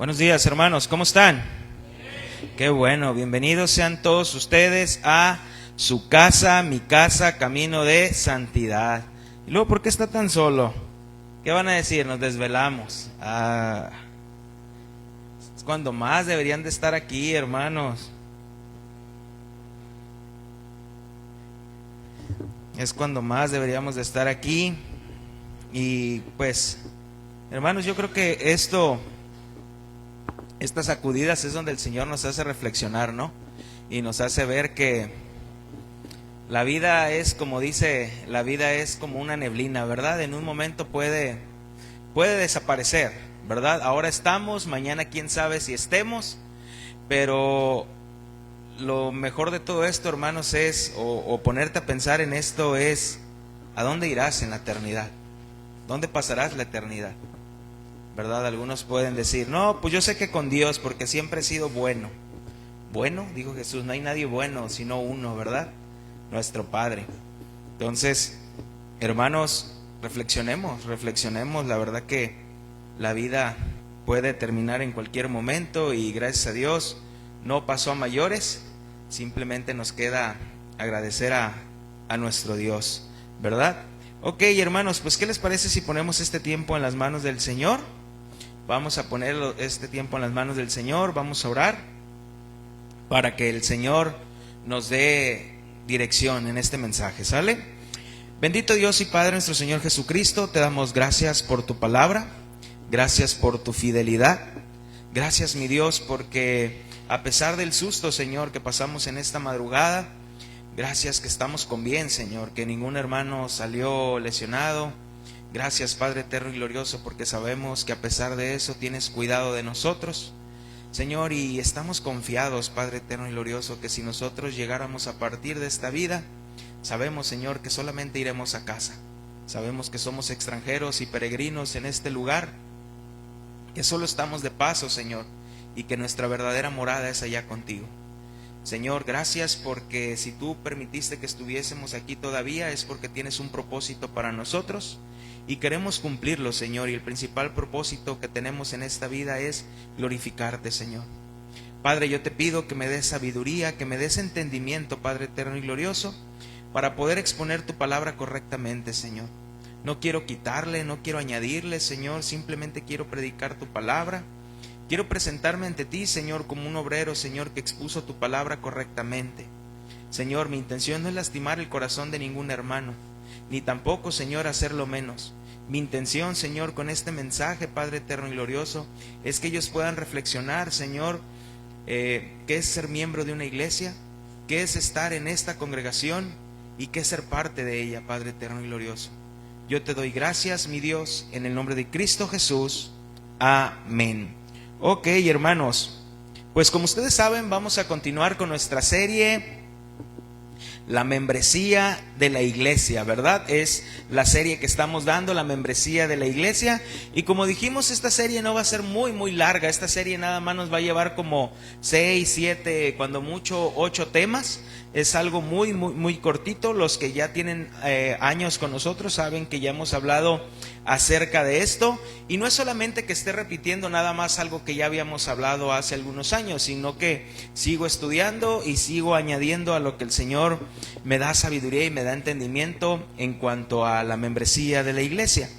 Buenos días, hermanos, ¿cómo están? Qué bueno, bienvenidos sean todos ustedes a su casa, mi casa, camino de santidad. Y luego, ¿por qué está tan solo? ¿Qué van a decir? Nos desvelamos. Es cuando más deberían de estar aquí, hermanos. Es cuando más deberíamos de estar aquí. Y pues, hermanos, yo creo que estas sacudidas es donde el Señor nos hace reflexionar, ¿no? Y nos hace ver que la vida es, como dice, la vida es como una neblina, ¿verdad? En un momento puede desaparecer, ¿verdad? Ahora estamos, mañana quién sabe si estemos, pero lo mejor de todo esto, hermanos, es, o ponerte a pensar en esto es, ¿a dónde irás en la eternidad? ¿Dónde pasarás la eternidad? ¿Verdad? Algunos pueden decir, no, pues yo sé que con Dios, porque siempre he sido bueno. Bueno, dijo Jesús, no hay nadie bueno, sino uno, ¿verdad? Nuestro Padre. Entonces, hermanos, reflexionemos, la verdad que la vida puede terminar en cualquier momento y gracias a Dios no pasó a mayores, simplemente nos queda agradecer a nuestro Dios, ¿verdad? Ok, hermanos, pues ¿qué les parece si ponemos este tiempo en las manos del Señor? Vamos a poner este tiempo en las manos del Señor, vamos a orar para que el Señor nos dé dirección en este mensaje, ¿sale? Bendito Dios y Padre nuestro Señor Jesucristo, te damos gracias por tu palabra, gracias por tu fidelidad, gracias mi Dios porque a pesar del susto, Señor, que pasamos en esta madrugada, gracias que estamos con bien, Señor, que ningún hermano salió lesionado. Gracias, Padre eterno y glorioso, porque sabemos que a pesar de eso tienes cuidado de nosotros, Señor, y estamos confiados, Padre eterno y glorioso, que si nosotros llegáramos a partir de esta vida, sabemos, Señor, que solamente iremos a casa. Sabemos que somos extranjeros y peregrinos en este lugar, que solo estamos de paso, Señor, y que nuestra verdadera morada es allá contigo. Señor, gracias porque si tú permitiste que estuviésemos aquí todavía es porque tienes un propósito para nosotros y queremos cumplirlo, Señor, y el principal propósito que tenemos en esta vida es glorificarte, Señor. Padre, yo te pido que me des sabiduría, que me des entendimiento, Padre eterno y glorioso, para poder exponer tu palabra correctamente, Señor. No quiero quitarle, no quiero añadirle, Señor, simplemente quiero predicar tu palabra. Quiero presentarme ante ti, Señor, como un obrero, Señor, que expuso tu palabra correctamente. Señor, mi intención no es lastimar el corazón de ningún hermano, ni tampoco, Señor, hacerlo menos. Mi intención, Señor, con este mensaje, Padre eterno y glorioso, es que ellos puedan reflexionar, Señor, qué es ser miembro de una iglesia, qué es estar en esta congregación y qué es ser parte de ella, Padre eterno y glorioso. Yo te doy gracias, mi Dios, en el nombre de Cristo Jesús. Amén. Ok, hermanos, pues como ustedes saben, vamos a continuar con nuestra serie, la membresía de la iglesia, ¿verdad? Es la serie que estamos dando, la membresía de la iglesia. Y como dijimos, esta serie no va a ser muy larga. Esta serie nada más nos va a llevar como 6, 7, cuando mucho 8 temas. Es algo muy cortito. Los que ya tienen años con nosotros saben que ya hemos hablado acerca de esto. Y no es solamente que esté repitiendo nada más algo que ya habíamos hablado hace algunos años, sino que sigo estudiando y sigo añadiendo a lo que el Señor me da sabiduría y me da entendimiento en cuanto a la membresía de la iglesia.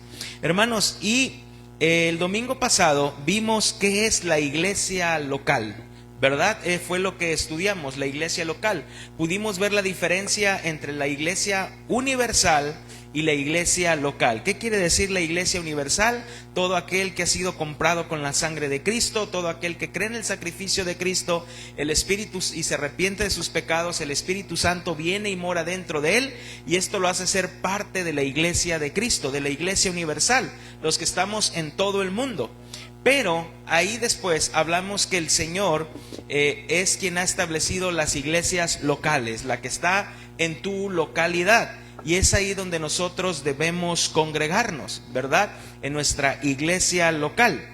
Hermanos, y el domingo pasado vimos qué es la iglesia local, ¿verdad? Fue lo que estudiamos, la iglesia local. Pudimos ver la diferencia entre la iglesia universal y la iglesia local. ¿Qué quiere decir la iglesia universal? Todo aquel que ha sido comprado con la sangre de Cristo, todo aquel que cree en el sacrificio de Cristo, el Espíritu, y se arrepiente de sus pecados, el Espíritu Santo viene y mora dentro de él, y esto lo hace ser parte de la iglesia de Cristo, de la iglesia universal, los que estamos en todo el mundo. Pero ahí después hablamos que el Señor es quien ha establecido las iglesias locales, la que está en tu localidad. Y es ahí donde nosotros debemos congregarnos, ¿verdad? En nuestra iglesia local.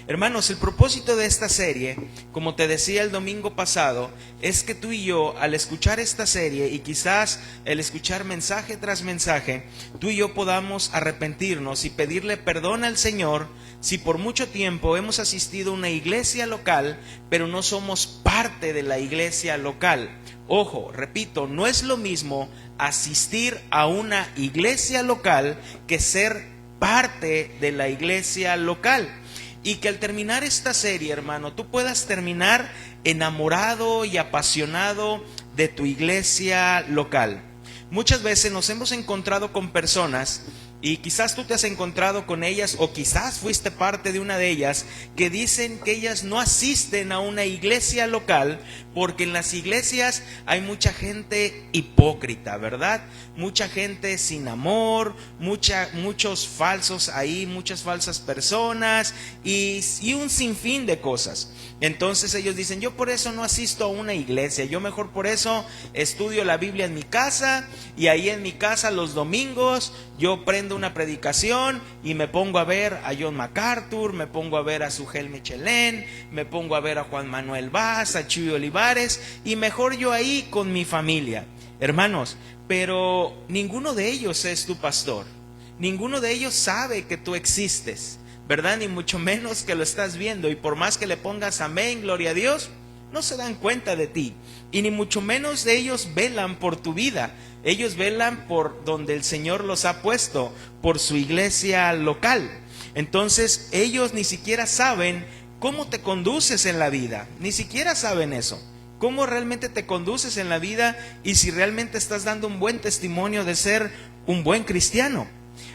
Hermanos, el propósito de esta serie, como te decía el domingo pasado, es que tú y yo, al escuchar esta serie y quizás el escuchar mensaje tras mensaje, tú y yo podamos arrepentirnos y pedirle perdón al Señor si por mucho tiempo hemos asistido a una iglesia local, pero no somos parte de la iglesia local. Ojo, repito, no es lo mismo asistir a una iglesia local que ser parte de la iglesia local. Y que al terminar esta serie, hermano, tú puedas terminar enamorado y apasionado de tu iglesia local. Muchas veces nos hemos encontrado con personas, y quizás tú te has encontrado con ellas, o quizás fuiste parte de una de ellas, que dicen que ellas no asisten a una iglesia local porque en las iglesias hay mucha gente hipócrita, ¿verdad? Mucha gente sin amor, muchos falsos ahí, muchas falsas personas y un sinfín de cosas. Entonces ellos dicen, yo por eso no asisto a una iglesia, yo mejor por eso estudio la Biblia en mi casa, y ahí en mi casa los domingos yo prendo una predicación y me pongo a ver a John MacArthur, me pongo a ver a Sugel Michelén, me pongo a ver a Juan Manuel Vaz, a Chuy Olivares, y mejor yo ahí con mi familia. Hermanos, pero ninguno de ellos es tu pastor, ninguno de ellos sabe que tú existes, ¿verdad? Ni mucho menos que lo estás viendo, y por más que le pongas amén, gloria a Dios, no se dan cuenta de ti, y ni mucho menos de ellos velan por tu vida. Ellos velan por donde el Señor los ha puesto, por su iglesia local. Entonces ellos ni siquiera saben cómo te conduces en la vida, ni siquiera saben eso, cómo realmente te conduces en la vida y si realmente estás dando un buen testimonio de ser un buen cristiano.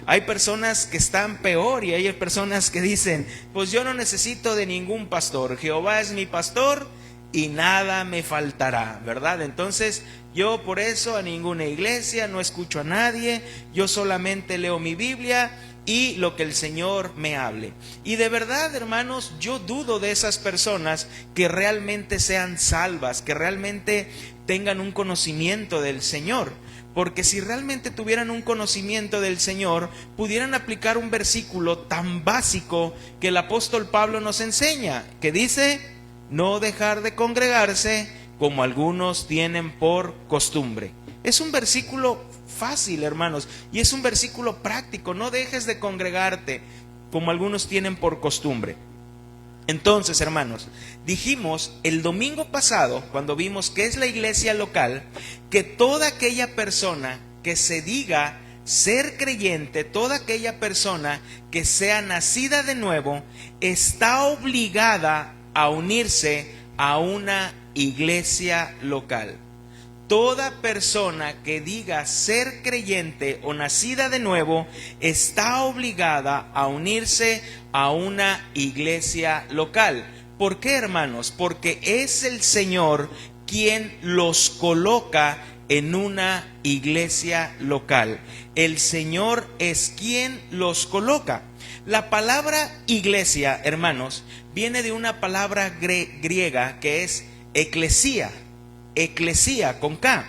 Hay personas que están peor, y hay personas que dicen, pues yo no necesito de ningún pastor, Jehová es mi pastor y nada me faltará, ¿verdad? Entonces yo por eso a ninguna iglesia, no escucho a nadie, yo solamente leo mi Biblia y lo que el Señor me hable. Y de verdad, hermanos, yo dudo de esas personas que realmente sean salvas, que realmente tengan un conocimiento del Señor. Porque si realmente tuvieran un conocimiento del Señor, pudieran aplicar un versículo tan básico que el apóstol Pablo nos enseña, que dice, no dejar de congregarse como algunos tienen por costumbre. Es un versículo fácil, hermanos, y es un versículo práctico. No dejes de congregarte como algunos tienen por costumbre. Entonces, hermanos, dijimos el domingo pasado, cuando vimos qué es la iglesia local, que toda aquella persona que se diga ser creyente, toda aquella persona que sea nacida de nuevo, está obligada a unirse a una iglesia local. Toda persona que diga ser creyente o nacida de nuevo está obligada a unirse a una iglesia local. ¿Por qué, hermanos? Porque es el Señor quien los coloca en una iglesia local. El Señor es quien los coloca. La palabra iglesia, hermanos, viene de una palabra griega que es eclesía. Eclesía con K.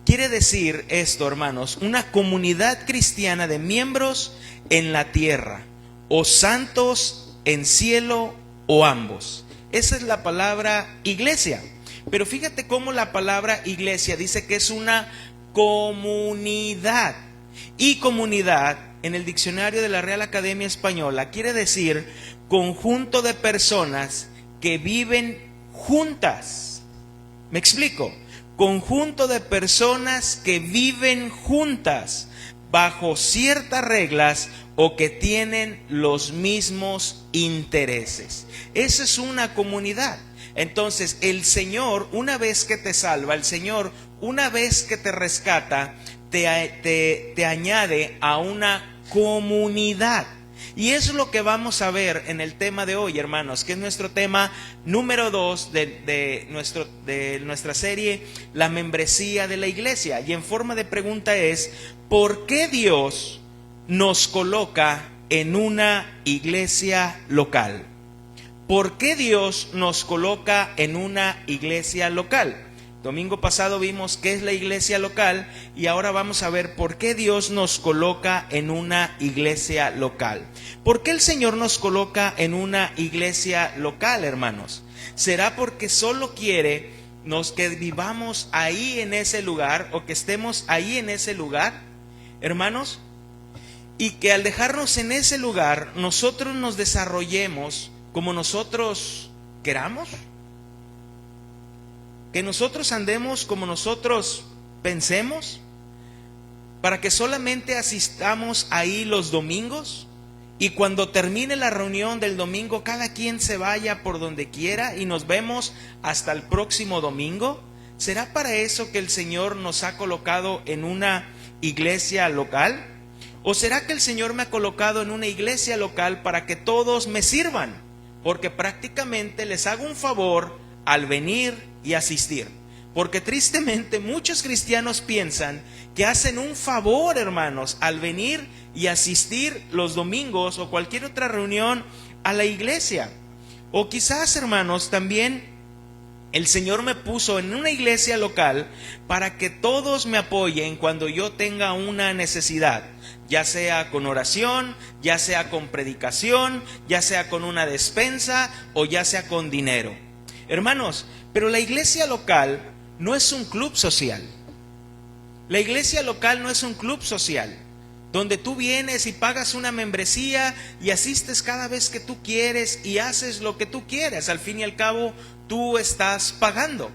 Quiere decir esto, hermanos, una comunidad cristiana de miembros en la tierra, o santos en cielo, o ambos. Esa es la palabra iglesia. Pero fíjate cómo la palabra iglesia dice que es una comunidad. Y comunidad, en el diccionario de la Real Academia Española, quiere decir conjunto de personas que viven juntas. ¿Me explico? Conjunto de personas que viven juntas bajo ciertas reglas o que tienen los mismos intereses. Esa es una comunidad. Entonces, el Señor, una vez que te salva, el Señor, una vez que te rescata, te añade a una comunidad. Y eso es lo que vamos a ver en el tema de hoy, hermanos, que es nuestro tema número 2 de nuestra serie, la membresía de la iglesia. Y en forma de pregunta es, ¿por qué Dios nos coloca en una iglesia local? ¿Por qué Dios nos coloca en una iglesia local? Domingo pasado vimos qué es la iglesia local y ahora vamos a ver por qué Dios nos coloca en una iglesia local. ¿Por qué el Señor nos coloca en una iglesia local, hermanos? ¿Será porque solo quiere que vivamos ahí en ese lugar o que estemos ahí en ese lugar, hermanos? Y que al dejarnos en ese lugar nosotros nos desarrollemos como nosotros queramos, que nosotros andemos como nosotros pensemos, para que solamente asistamos ahí los domingos y cuando termine la reunión del domingo cada quien se vaya por donde quiera y nos vemos hasta el próximo domingo. ¿Será para eso que el Señor nos ha colocado en una iglesia local? ¿O será que el Señor me ha colocado en una iglesia local para que todos me sirvan? Porque prácticamente les hago un favor al venir y asistir. Porque tristemente muchos cristianos piensan que hacen un favor, hermanos, al venir y asistir los domingos o cualquier otra reunión a la iglesia. O quizás, hermanos, también el Señor me puso en una iglesia local para que todos me apoyen cuando yo tenga una necesidad, ya sea con oración, ya sea con predicación, ya sea con una despensa o ya sea con dinero. Hermanos, pero la iglesia local no es un club social. La iglesia local no es un club social donde tú vienes y pagas una membresía y asistes cada vez que tú quieres y haces lo que tú quieres. Al fin y al cabo, tú estás pagando.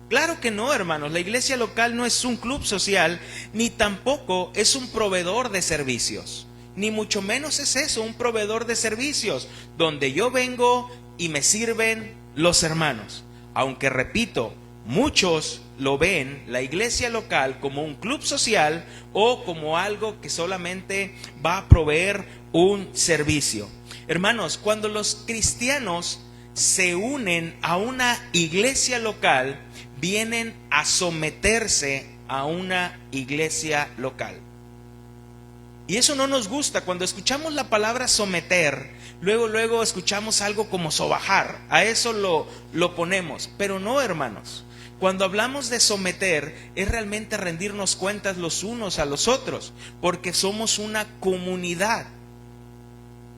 Claro que no, hermanos. La iglesia local no es un club social, ni tampoco es un proveedor de servicios. Ni mucho menos es eso, un proveedor de servicios, donde yo vengo y me sirven los hermanos. Aunque repito, muchos lo ven, la iglesia local, como un club social o como algo que solamente va a proveer un servicio. Hermanos, cuando los cristianos se unen a una iglesia local, vienen a someterse a una iglesia local. Y eso no nos gusta. Cuando escuchamos la palabra someter, luego escuchamos algo como sobajar. A eso lo ponemos. Pero no, hermanos. Cuando hablamos de someter, es realmente rendirnos cuentas los unos a los otros, porque somos una comunidad,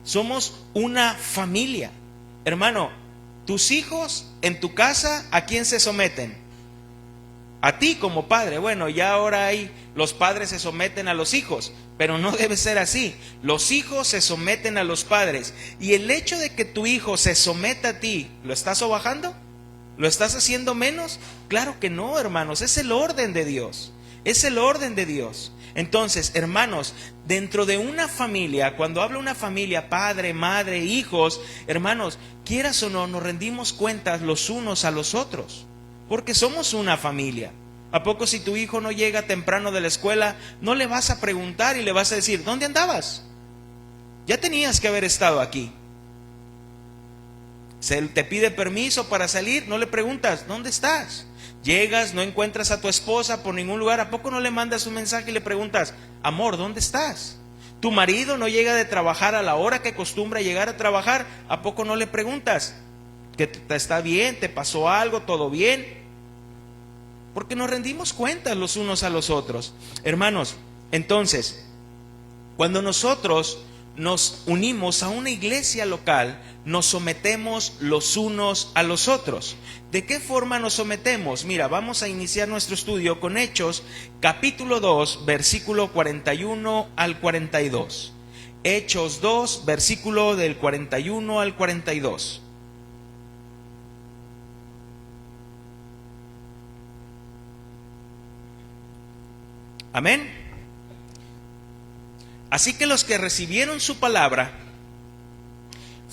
somos una familia. Hermano, tus hijos en tu casa, ¿a quién se someten? A ti como padre. Bueno, ya ahora los padres se someten a los hijos, pero no debe ser así. Los hijos se someten a los padres. Y el hecho de que tu hijo se someta a ti, ¿lo estás sobajando? ¿Lo estás haciendo menos? Claro que no, hermanos. Es el orden de Dios. Es el orden de Dios. Entonces, hermanos, dentro de una familia, cuando habla una familia, padre, madre, hijos, hermanos, quieras o no, nos rendimos cuentas los unos a los otros, porque somos una familia. ¿A poco si tu hijo no llega temprano de la escuela, no le vas a preguntar y le vas a decir, ¿dónde andabas? Ya tenías que haber estado aquí. Se te pide permiso para salir, no le preguntas, ¿dónde estás? Llegas, no encuentras a tu esposa por ningún lugar, ¿a poco no le mandas un mensaje y le preguntas, amor, ¿dónde estás? Tu marido no llega de trabajar a la hora que acostumbra llegar a trabajar, ¿a poco no le preguntas que está bien, te pasó algo, todo bien? Porque nos rendimos cuentas los unos a los otros. Hermanos, entonces, cuando nosotros nos unimos a una iglesia local, nos sometemos los unos a los otros. ¿De qué forma nos sometemos? Mira, vamos a iniciar nuestro estudio con Hechos, capítulo 2, versículo 41 al 42. Hechos 2, versículo del 41 al 42. Amén. Así que los que recibieron su palabra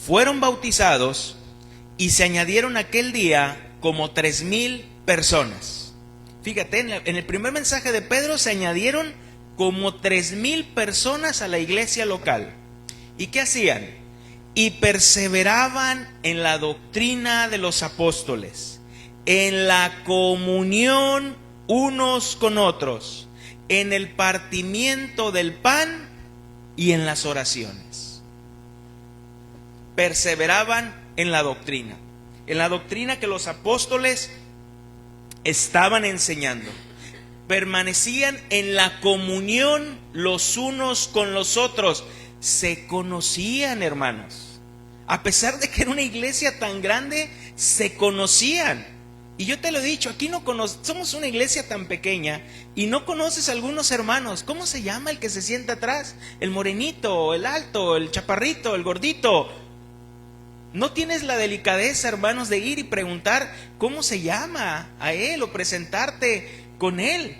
fueron bautizados y se añadieron aquel día como 3,000 personas. Fíjate, en el primer mensaje de Pedro se añadieron como 3,000 personas a la iglesia local. ¿Y qué hacían? Y perseveraban en la doctrina de los apóstoles, en la comunión unos con otros, en el partimiento del pan y en las oraciones. Perseveraban en la doctrina que los apóstoles estaban enseñando, permanecían en la comunión los unos con los otros, se conocían, hermanos. A pesar de que era una iglesia tan grande, se conocían. Y yo te lo he dicho, aquí no somos una iglesia tan pequeña y no conoces a algunos hermanos. ¿Cómo se llama el que se sienta atrás? El morenito, el alto, el chaparrito, el gordito. No tienes la delicadeza, hermanos, de ir y preguntar cómo se llama a él o presentarte con él.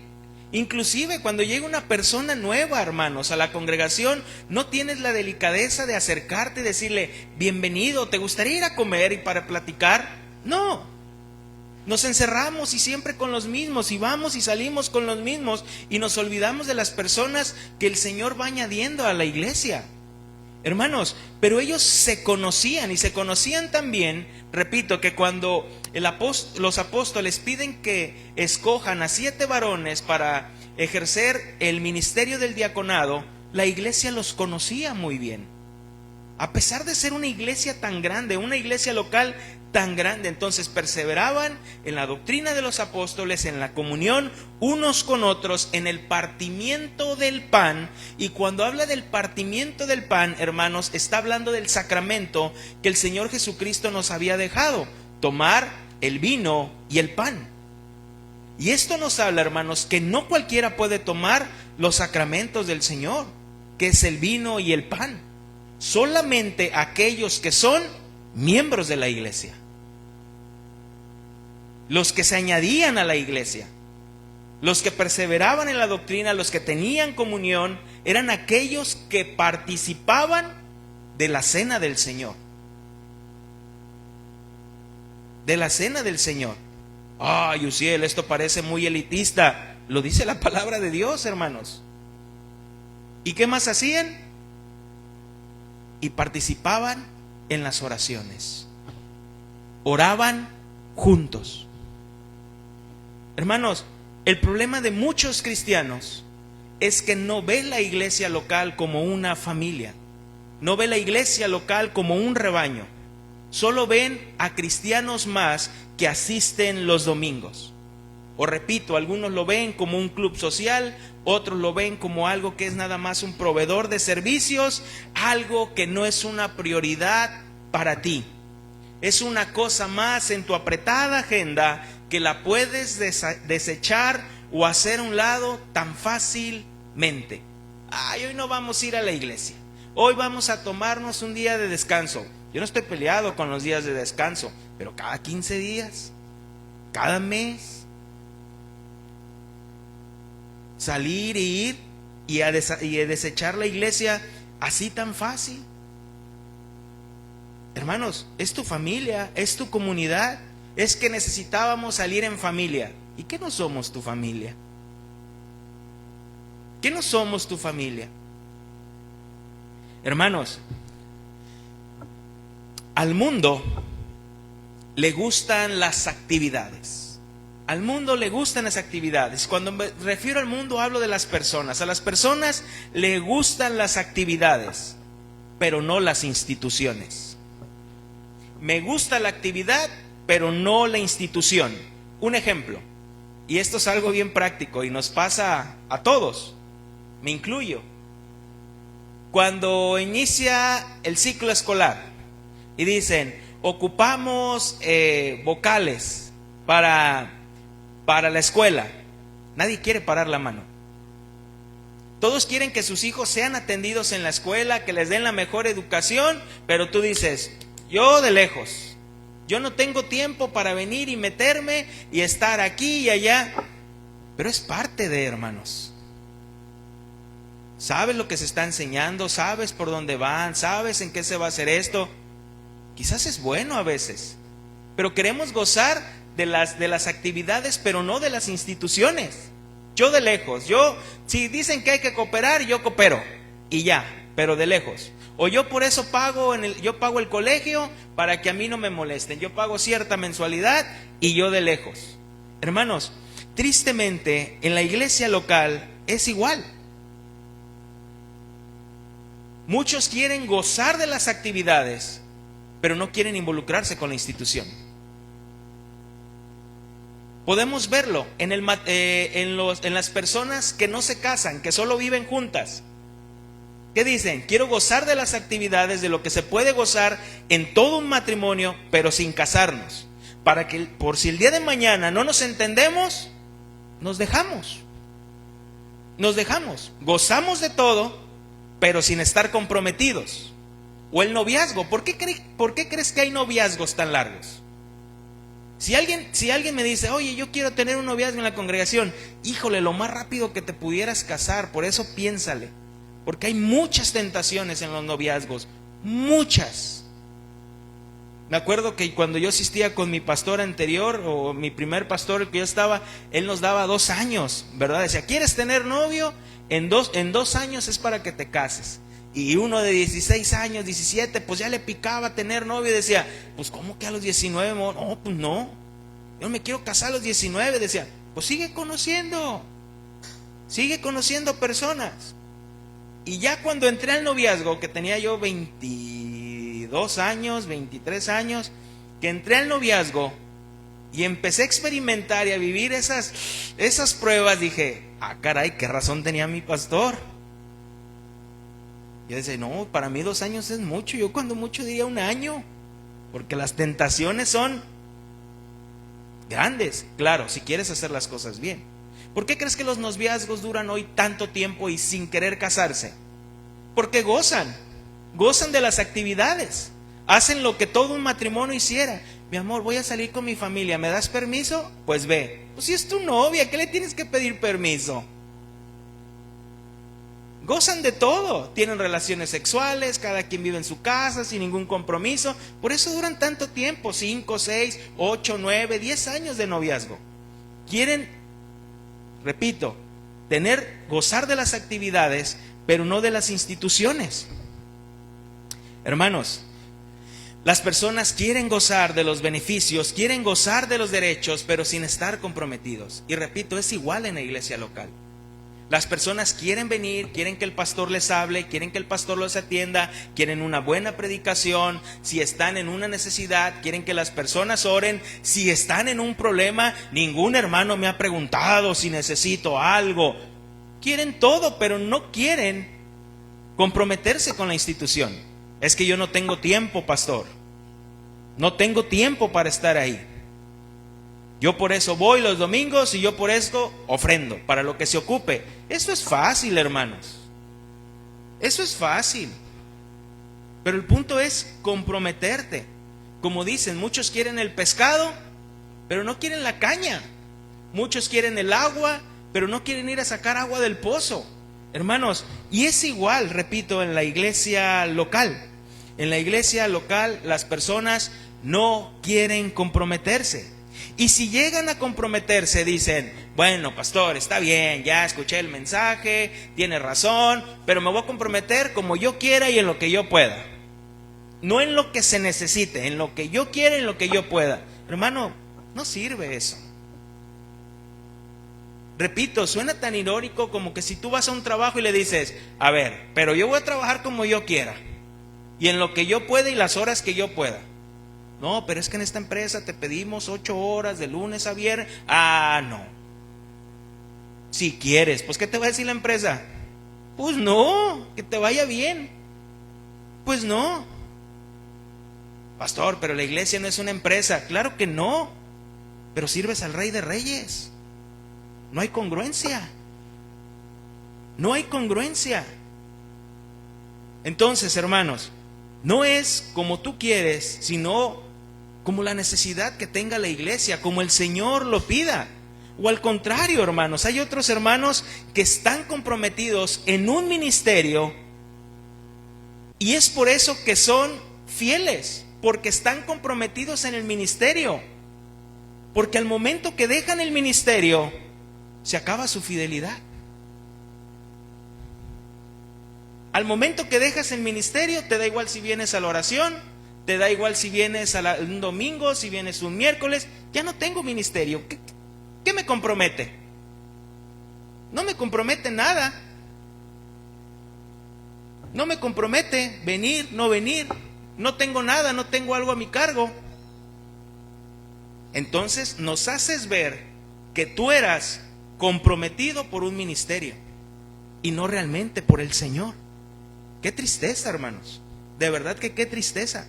Inclusive cuando llega una persona nueva, hermanos, a la congregación, no tienes la delicadeza de acercarte y decirle, bienvenido, ¿te gustaría ir a comer y para platicar? No, nos encerramos y siempre con los mismos, y vamos y salimos con los mismos, y nos olvidamos de las personas que el Señor va añadiendo a la iglesia. Hermanos, pero ellos se conocían, y se conocían también, repito, que cuando los apóstoles piden que escojan a 7 varones para ejercer el ministerio del diaconado, la iglesia los conocía muy bien. A pesar de ser una iglesia tan grande, una iglesia local tan grande, entonces perseveraban en la doctrina de los apóstoles, en la comunión unos con otros, en el partimiento del pan. Y cuando habla del partimiento del pan, hermanos, está hablando del sacramento que el Señor Jesucristo nos había dejado, tomar el vino y el pan. Y esto nos habla, hermanos, que no cualquiera puede tomar los sacramentos del Señor, que es el vino y el pan. Solamente aquellos que son miembros de la iglesia, los que se añadían a la iglesia, los que perseveraban en la doctrina, los que tenían comunión, eran aquellos que participaban de la cena del Señor. De la cena del Señor. Ay, Uziel, esto parece muy elitista. Lo dice la palabra de Dios, hermanos. ¿Y qué más hacían? Y participaban en las oraciones. Oraban juntos. Hermanos, el problema de muchos cristianos es que no ve la iglesia local como una familia. No ve la iglesia local como un rebaño. Solo ven a cristianos más que asisten los domingos. O repito, algunos lo ven como un club social, otros lo ven como algo que es nada más un proveedor de servicios, algo que no es una prioridad para ti. Es una cosa más en tu apretada agenda que la puedes desechar o hacer a un lado tan fácilmente. Ay, hoy no vamos a ir a la iglesia. Hoy vamos a tomarnos un día de descanso. Yo no estoy peleado con los días de descanso, pero cada 15 días, cada mes, salir e ir y a desechar la iglesia así tan fácil. Hermanos, es tu familia, es tu comunidad. Es que necesitábamos salir en familia. ¿Y qué no somos tu familia? ¿Qué no somos tu familia? Hermanos, al mundo le gustan las actividades. Al mundo le gustan las actividades. Cuando me refiero al mundo hablo de las personas. A las personas le gustan las actividades, pero no las instituciones. Me gusta la actividad, pero no la institución. Un ejemplo, y esto es algo bien práctico y nos pasa a todos, me incluyo. Cuando inicia el ciclo escolar y dicen, ocupamos vocales para la escuela, nadie quiere parar la mano. Todos quieren que sus hijos sean atendidos en la escuela, que les den la mejor educación, pero tú dices, yo de lejos, yo no tengo tiempo para venir y meterme y estar aquí y allá. Pero es parte de, hermanos. Sabes lo que se está enseñando, sabes por dónde van, sabes en qué se va a hacer esto. Quizás es bueno a veces, pero queremos gozar de las actividades, pero no de las instituciones. Yo de lejos, si dicen que hay que cooperar, yo coopero y ya, pero de lejos. O yo por eso pago el colegio para que a mí no me molesten. Yo pago cierta mensualidad y yo de lejos. Hermanos, tristemente en la iglesia local es igual. Muchos quieren gozar de las actividades, pero no quieren involucrarse con la institución. Podemos verlo en las personas que no se casan, que solo viven juntas. ¿Qué dicen? Quiero gozar de las actividades, de lo que se puede gozar en todo un matrimonio, pero sin casarnos. Para que, por si el día de mañana no nos entendemos, nos dejamos. Nos dejamos. Gozamos de todo, pero sin estar comprometidos. O el noviazgo. ¿Por qué crees que hay noviazgos tan largos? Si alguien me dice, oye, yo quiero tener un noviazgo en la congregación, híjole, lo más rápido que te pudieras casar, por eso piénsale. Porque hay muchas tentaciones en los noviazgos, muchas. Me acuerdo que cuando yo asistía con mi pastor anterior, o mi primer pastor, el que yo estaba, él nos daba 2 años, ¿verdad? Decía, ¿quieres tener novio? En dos años es para que te cases. Y uno de 16 años, 17, pues ya le picaba tener novio y decía, pues ¿cómo que a los 19? No, pues no, yo me quiero casar a los 19. Decía, pues sigue conociendo personas. Y ya cuando entré al noviazgo, que tenía yo 22 años, 23 años, que entré al noviazgo y empecé a experimentar y a vivir esas pruebas, dije, caray, qué razón tenía mi pastor. Yo decía, no, para mí 2 años es mucho, yo cuando mucho diría 1 año, porque las tentaciones son grandes, claro, si quieres hacer las cosas bien. ¿Por qué crees que los noviazgos duran hoy tanto tiempo y sin querer casarse? Porque gozan de las actividades, hacen lo que todo un matrimonio hiciera. Mi amor, voy a salir con mi familia, ¿me das permiso? Pues ve. Pues si es tu novia, ¿qué le tienes que pedir permiso? Gozan de todo, tienen relaciones sexuales, cada quien vive en su casa sin ningún compromiso. Por eso duran tanto tiempo, 5, 6, 8, 9, 10 años de noviazgo. Quieren, repito, gozar de las actividades, pero no de las instituciones. Hermanos, las personas quieren gozar de los beneficios, quieren gozar de los derechos, pero sin estar comprometidos. Y repito, es igual en la iglesia local. Las personas quieren venir, quieren que el pastor les hable, quieren que el pastor los atienda, quieren una buena predicación. Si están en una necesidad, quieren que las personas oren. Si están en un problema, ningún hermano me ha preguntado si necesito algo. Quieren todo, pero no quieren comprometerse con la institución. Es que yo no tengo tiempo, pastor. No tengo tiempo para estar ahí. Yo por eso voy los domingos y yo por esto ofrendo, para lo que se ocupe. Eso es fácil, hermanos. Eso es fácil. Pero el punto es comprometerte. Como dicen, muchos quieren el pescado, pero no quieren la caña. Muchos quieren el agua, pero no quieren ir a sacar agua del pozo. Hermanos, y es igual, repito, en la iglesia local. En la iglesia local las personas no quieren comprometerse. Y si llegan a comprometerse, dicen, bueno, pastor, está bien, ya escuché el mensaje, tiene razón, pero me voy a comprometer como yo quiera y en lo que yo pueda. No en lo que se necesite, en lo que yo quiera y en lo que yo pueda. Hermano, no sirve eso. Repito, suena tan irónico como que si tú vas a un trabajo y le dices, a ver, pero yo voy a trabajar como yo quiera y en lo que yo pueda y las horas que yo pueda. No, pero es que en esta empresa te pedimos 8 horas de lunes a viernes. No. Si quieres, pues ¿qué te va a decir la empresa? Pues no, que te vaya bien. Pues no. Pastor, pero la iglesia no es una empresa. Claro que no, pero sirves al Rey de Reyes. No hay congruencia. No hay congruencia. Entonces, hermanos, no es como tú quieres, sino como la necesidad que tenga la iglesia, como el Señor lo pida. O al contrario, hermanos, hay otros hermanos que están comprometidos en un ministerio y es por eso que son fieles, porque están comprometidos en el ministerio. Porque al momento que dejan el ministerio, se acaba su fidelidad. Al momento que dejas el ministerio, te da igual si vienes a la oración, te da igual si vienes un domingo, si vienes un miércoles. Ya no tengo ministerio. ¿Qué me compromete? No me compromete nada. No me compromete venir, no venir. No tengo nada, no tengo algo a mi cargo. Entonces nos haces ver que tú eras comprometido por un ministerio y no realmente por el Señor. Qué tristeza, hermanos. De verdad que qué tristeza.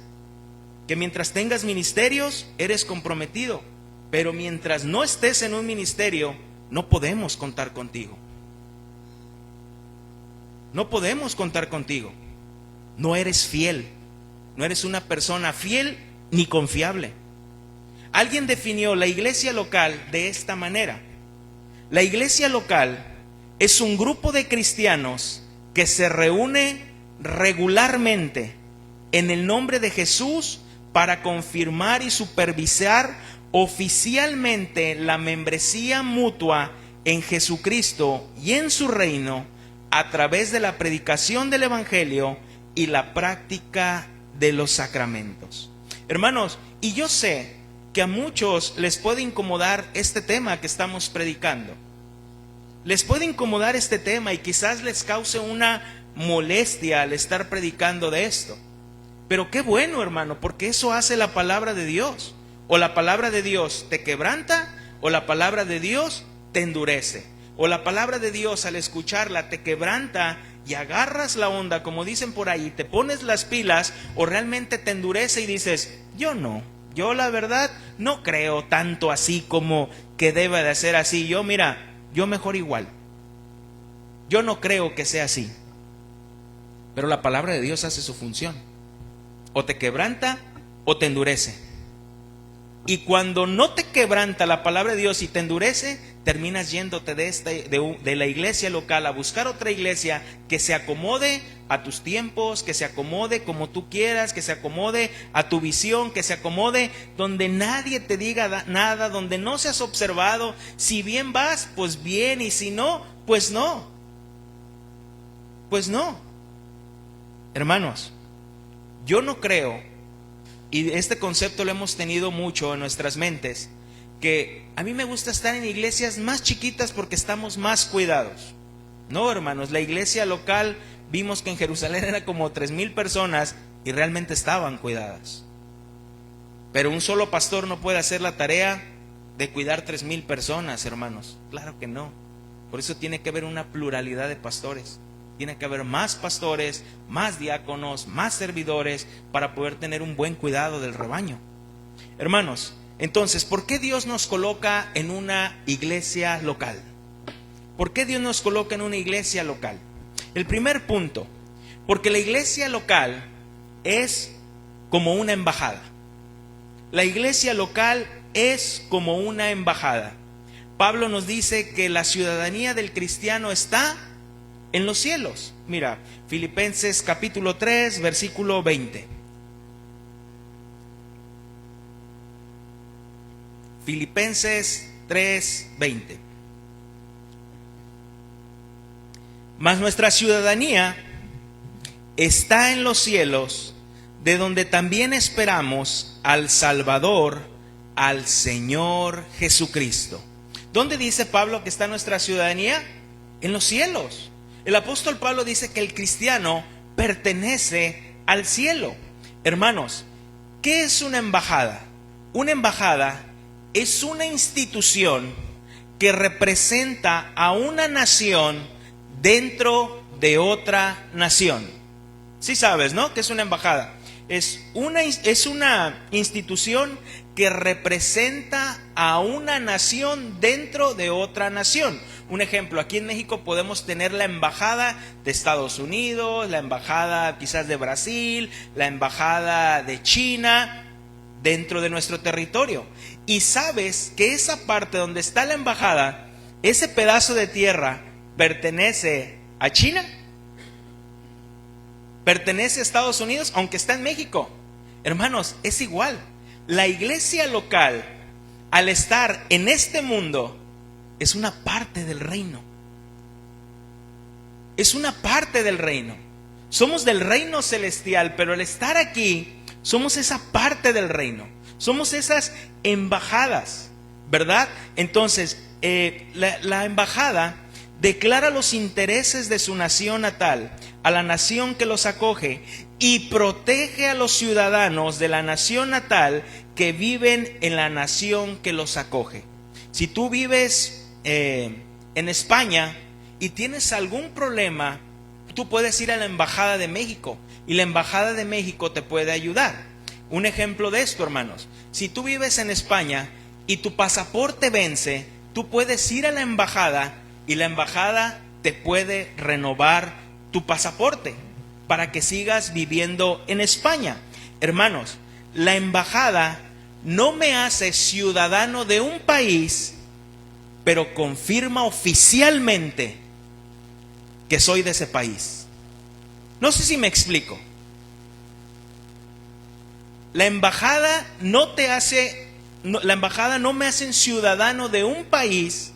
Que mientras tengas ministerios, eres comprometido. Pero mientras no estés en un ministerio, no podemos contar contigo. No podemos contar contigo. No eres fiel. No eres una persona fiel ni confiable. Alguien definió la iglesia local de esta manera. La iglesia local es un grupo de cristianos que se reúne regularmente en el nombre de Jesús para confirmar y supervisar oficialmente la membresía mutua en Jesucristo y en su reino a través de la predicación del Evangelio y la práctica de los sacramentos. Hermanos, y yo sé que a muchos les puede incomodar este tema que estamos predicando. Les puede incomodar este tema y quizás les cause una molestia al estar predicando de esto. Pero qué bueno, hermano, porque eso hace la palabra de Dios. O la palabra de Dios te quebranta, o la palabra de Dios te endurece. O la palabra de Dios al escucharla te quebranta y agarras la onda, como dicen por ahí, te pones las pilas, o realmente te endurece y dices, yo la verdad no creo tanto así como que deba de ser así. Yo mejor igual. Yo no creo que sea así. Pero la palabra de Dios hace su función. O te quebranta o te endurece. Y cuando no te quebranta la palabra de Dios y te endurece, terminas yéndote de la iglesia local a buscar otra iglesia que se acomode a tus tiempos, que se acomode como tú quieras, que se acomode a tu visión, que se acomode donde nadie te diga nada, donde no seas observado. Si bien vas, pues bien, y si no, pues no. Pues no. Hermanos, yo no creo, y este concepto lo hemos tenido mucho en nuestras mentes, que a mí me gusta estar en iglesias más chiquitas porque estamos más cuidados. No, hermanos, la iglesia local, vimos que en Jerusalén era como 3,000 personas y realmente estaban cuidadas. Pero un solo pastor no puede hacer la tarea de cuidar 3,000 personas, hermanos. Claro que no. Por eso tiene que haber una pluralidad de pastores. Tiene que haber más pastores, más diáconos, más servidores para poder tener un buen cuidado del rebaño. Hermanos, entonces, ¿por qué Dios nos coloca en una iglesia local? ¿Por qué Dios nos coloca en una iglesia local? El primer punto, porque la iglesia local es como una embajada. La iglesia local es como una embajada. Pablo nos dice que la ciudadanía del cristiano está en los cielos. Mira, Filipenses capítulo 3, versículo 20. Filipenses 3, 20. Mas nuestra ciudadanía está en los cielos, de donde también esperamos al Salvador, al Señor Jesucristo. ¿Dónde dice Pablo que está nuestra ciudadanía? En los cielos. El apóstol Pablo dice que el cristiano pertenece al cielo. Hermanos, ¿qué es una embajada? Una embajada es una institución que representa a una nación dentro de otra nación. Sí sabes, ¿no? ¿Qué es una embajada? Es una institución que representa a una nación dentro de otra nación. Un ejemplo, aquí en México podemos tener la embajada de Estados Unidos, la embajada quizás de Brasil, la embajada de China dentro de nuestro territorio. Y sabes que esa parte donde está la embajada, ese pedazo de tierra, pertenece a China, pertenece a Estados Unidos, aunque está en México. Hermanos, es igual. La iglesia local, al estar en este mundo, es una parte del reino. Es una parte del reino. Somos del reino celestial, pero al estar aquí, somos esa parte del reino. Somos esas embajadas, ¿verdad? Entonces, la embajada declara los intereses de su nación natal a la nación que los acoge y protege a los ciudadanos de la nación natal que viven en la nación que los acoge. Si tú vives en España y tienes algún problema, tú puedes ir a la Embajada de México y la Embajada de México te puede ayudar. Un ejemplo de esto, hermanos: si tú vives en España y tu pasaporte vence, tú puedes ir a la embajada y la embajada te puede renovar tu pasaporte para que sigas viviendo en España. Hermanos, la embajada no me hace ciudadano de un país, pero confirma oficialmente que soy de ese país. No sé si me explico. La embajada no me hace ciudadano de un país,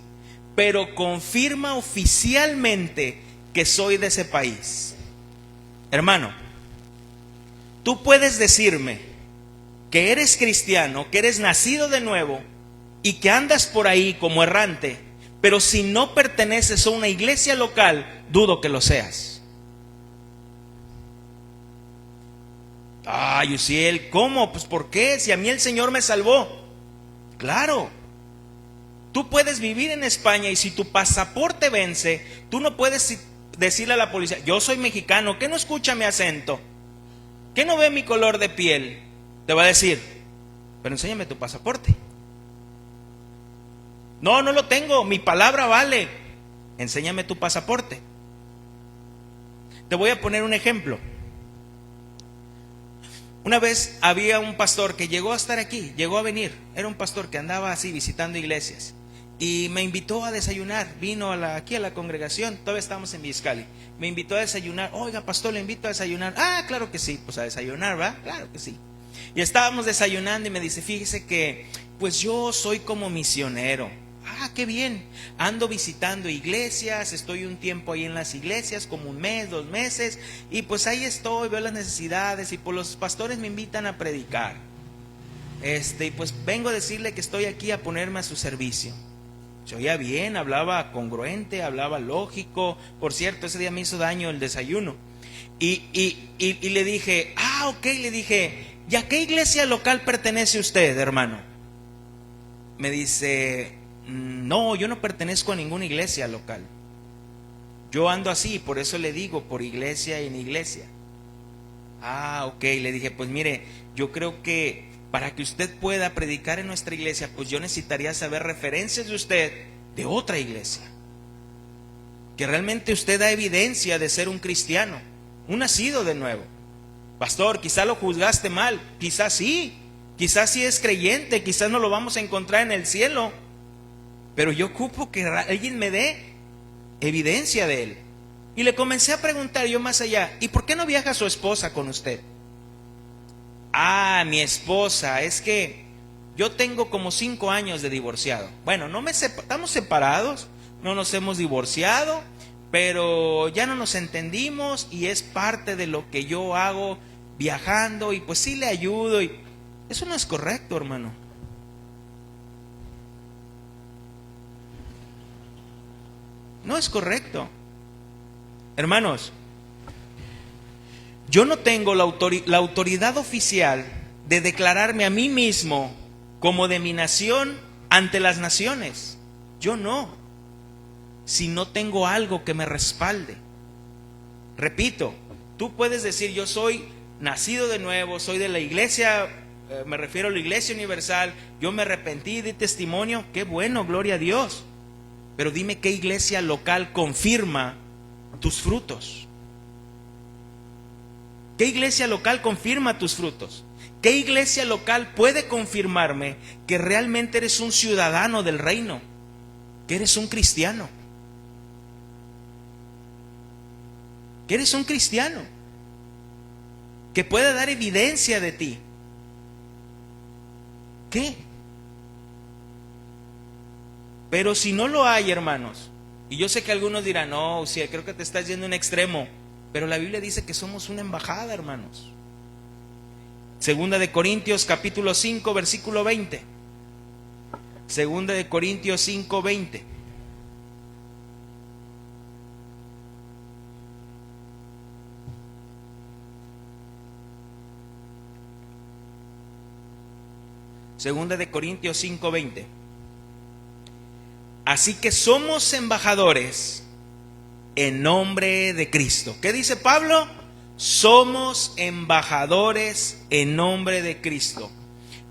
pero confirma oficialmente que soy de ese país. Hermano, tú puedes decirme que eres cristiano, que eres nacido de nuevo y que andas por ahí como errante, pero si no perteneces a una iglesia local, dudo que lo seas. Ay, Uziel, ¿cómo? Pues ¿por qué? Si a mí el Señor me salvó. Claro. Tú puedes vivir en España y si tu pasaporte vence, tú no puedes decirle a la policía: yo soy mexicano, ¿qué no escucha mi acento? ¿Qué no ve mi color de piel? Te va a decir: pero enséñame tu pasaporte. No, no lo tengo, mi palabra vale. Enséñame tu pasaporte. Te voy a poner un ejemplo. Una vez había un pastor que llegó a estar aquí, llegó a venir. Era un pastor que andaba así visitando iglesias y me invitó a desayunar. Vino aquí a la congregación, todavía estábamos en Mexicali. Me invitó a desayunar. Oiga, pastor, le invito a desayunar. Ah, claro que sí, pues a desayunar, ¿va? Claro que sí. Y estábamos desayunando y me dice: fíjese que pues yo soy como misionero. Ah, qué bien. Ando visitando iglesias, estoy un tiempo ahí en las iglesias, como un mes, 2 meses, y pues ahí estoy, veo las necesidades y pues los pastores me invitan a predicar. Y pues vengo a decirle que estoy aquí a ponerme a su servicio. Se oía bien, hablaba congruente, hablaba lógico. Por cierto, ese día me hizo daño el desayuno. Y le dije: ah, ok, le dije: ¿y a qué iglesia local pertenece usted, hermano? Me dice: no, yo no pertenezco a ninguna iglesia local. Yo ando así, por eso le digo, por iglesia en iglesia. Ah, ok, le dije: pues mire, yo creo que para que usted pueda predicar en nuestra iglesia, pues yo necesitaría saber referencias de usted de otra iglesia. Que realmente usted da evidencia de ser un cristiano, un nacido de nuevo. Pastor, quizá lo juzgaste mal, quizás sí es creyente, quizás no lo vamos a encontrar en el cielo, pero yo ocupo que alguien me dé evidencia de él. Y le comencé a preguntar yo más allá: ¿y por qué no viaja su esposa con usted? Ah, mi esposa, es que yo tengo como 5 años de divorciado. Bueno, estamos separados, no nos hemos divorciado, pero ya no nos entendimos y es parte de lo que yo hago viajando y pues sí le ayudo. Y eso no es correcto, hermano. No es correcto. Hermanos, yo no tengo la autoridad oficial de declararme a mí mismo como de mi nación ante las naciones. Yo no. Si no tengo algo que me respalde. Repito, tú puedes decir: yo soy nacido de nuevo, soy de la iglesia, me refiero a la iglesia universal, yo me arrepentí, di testimonio. Qué bueno, gloria a Dios. Pero dime qué iglesia local confirma tus frutos. ¿Qué iglesia local confirma tus frutos? ¿Qué iglesia local puede confirmarme que realmente eres un ciudadano del reino? Que eres un cristiano. Que eres un cristiano. Que pueda dar evidencia de ti. ¿Qué? Pero si no lo hay, hermanos, y yo sé que algunos dirán: no, sí, creo que te estás yendo a un extremo, pero la Biblia dice que somos una embajada, hermanos. Segunda de Corintios capítulo 5 versículo 20. Segunda de Corintios 5, 20. Segunda de Corintios 5, 20. Así que somos embajadores en nombre de Cristo. ¿Qué dice Pablo? Somos embajadores en nombre de Cristo.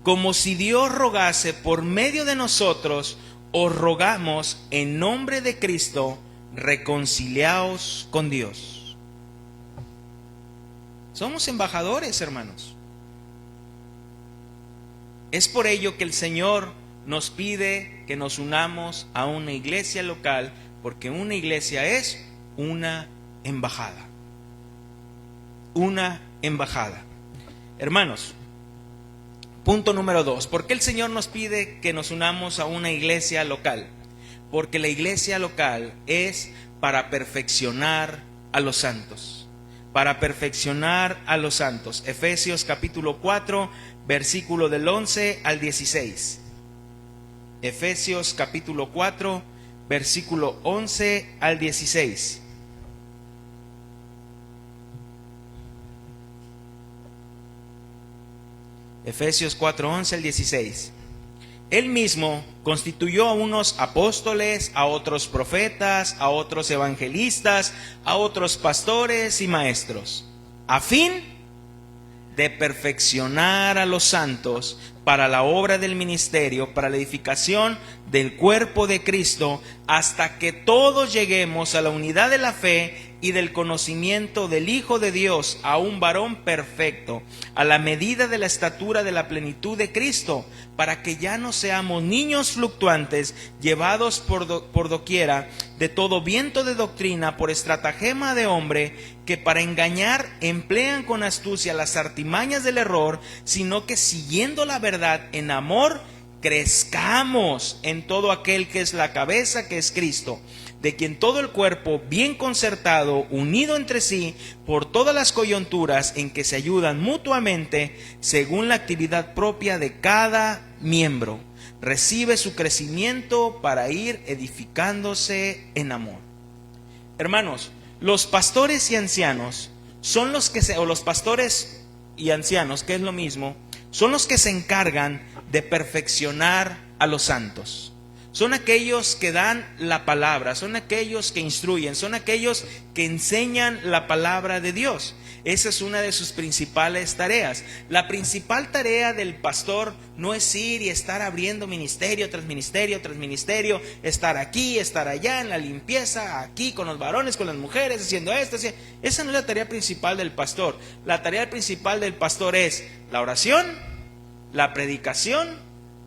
Como si Dios rogase por medio de nosotros, os rogamos en nombre de Cristo, reconciliaos con Dios. Somos embajadores, hermanos. Es por ello que el Señor nos pide que nos unamos a una iglesia local, porque una iglesia es una embajada. Una embajada. Hermanos, punto número 2. ¿Por qué el Señor nos pide que nos unamos a una iglesia local? Porque la iglesia local es para perfeccionar a los santos. Para perfeccionar a los santos. Efesios capítulo 4, versículo del 11 al 16. Efesios capítulo 4, versículo 11 al 16. Efesios 4, 11 al 16. Él mismo constituyó a unos apóstoles, a otros profetas, a otros evangelistas, a otros pastores y maestros, a fin de perfeccionar a los santos para la obra del ministerio, para la edificación del cuerpo de Cristo, hasta que todos lleguemos a la unidad de la fe y del conocimiento del Hijo de Dios, a un varón perfecto, a la medida de la estatura de la plenitud de Cristo, para que ya no seamos niños fluctuantes, llevados por doquiera de todo viento de doctrina, por estratagema de hombre, que para engañar emplean con astucia las artimañas del error, sino que siguiendo la verdad en amor, crezcamos en todo aquel que es la cabeza, que es Cristo, de quien todo el cuerpo, bien concertado, unido entre sí, por todas las coyunturas en que se ayudan mutuamente, según la actividad propia de cada miembro, recibe su crecimiento para ir edificándose en amor. Hermanos, los pastores y ancianos son los que o los pastores y ancianos, que es lo mismo, son los que se encargan de perfeccionar a los santos. Son aquellos que dan la palabra, son aquellos que instruyen, son aquellos que enseñan la palabra de Dios. Esa es una de sus principales tareas. La principal tarea del pastor no es ir y estar abriendo ministerio tras ministerio tras ministerio, estar aquí, estar allá en la limpieza, aquí con los varones, con las mujeres, haciendo esto. Esa no es la tarea principal del pastor. La tarea principal del pastor es la oración, la predicación,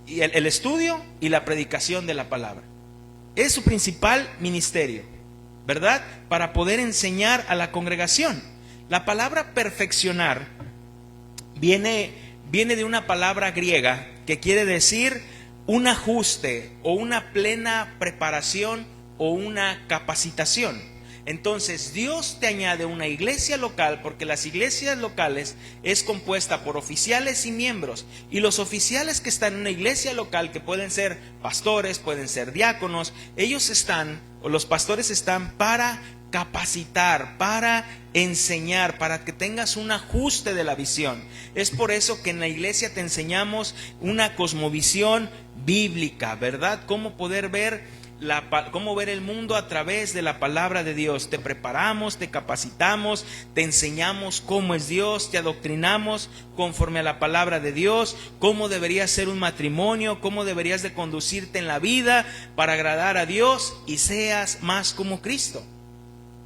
y el estudio y la predicación de la palabra. Es su principal ministerio, ¿verdad? Para poder enseñar a la congregación. La palabra perfeccionar viene de una palabra griega que quiere decir un ajuste o una plena preparación o una capacitación. Entonces Dios te añade una iglesia local, porque las iglesias locales es compuesta por oficiales y miembros, y los oficiales que están en una iglesia local, que pueden ser pastores, pueden ser diáconos, ellos están, o los pastores están para capacitar, para enseñar, para que tengas un ajuste de la visión. Es por eso que en la iglesia te enseñamos una cosmovisión bíblica, ¿verdad? Cómo poder ver cómo ver el mundo a través de la palabra de Dios. Te preparamos, te capacitamos, te enseñamos cómo es Dios, te adoctrinamos conforme a la palabra de Dios, cómo debería ser un matrimonio, cómo deberías de conducirte en la vida para agradar a Dios y seas más como Cristo.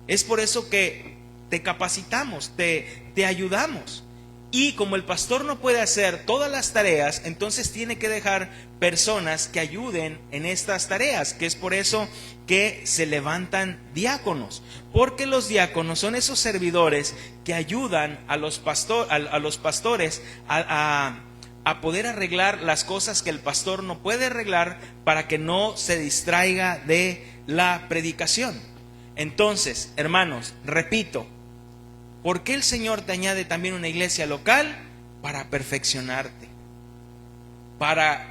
Es por eso que te capacitamos, te ayudamos. Y como el pastor no puede hacer todas las tareas, entonces tiene que dejar personas que ayuden en estas tareas, que es por eso que se levantan diáconos, porque los diáconos son esos servidores que ayudan a los pastores a poder arreglar las cosas que el pastor no puede arreglar, para que no se distraiga de la predicación. Entonces, hermanos, repito, ¿por qué el Señor te añade también una iglesia local? Para perfeccionarte, para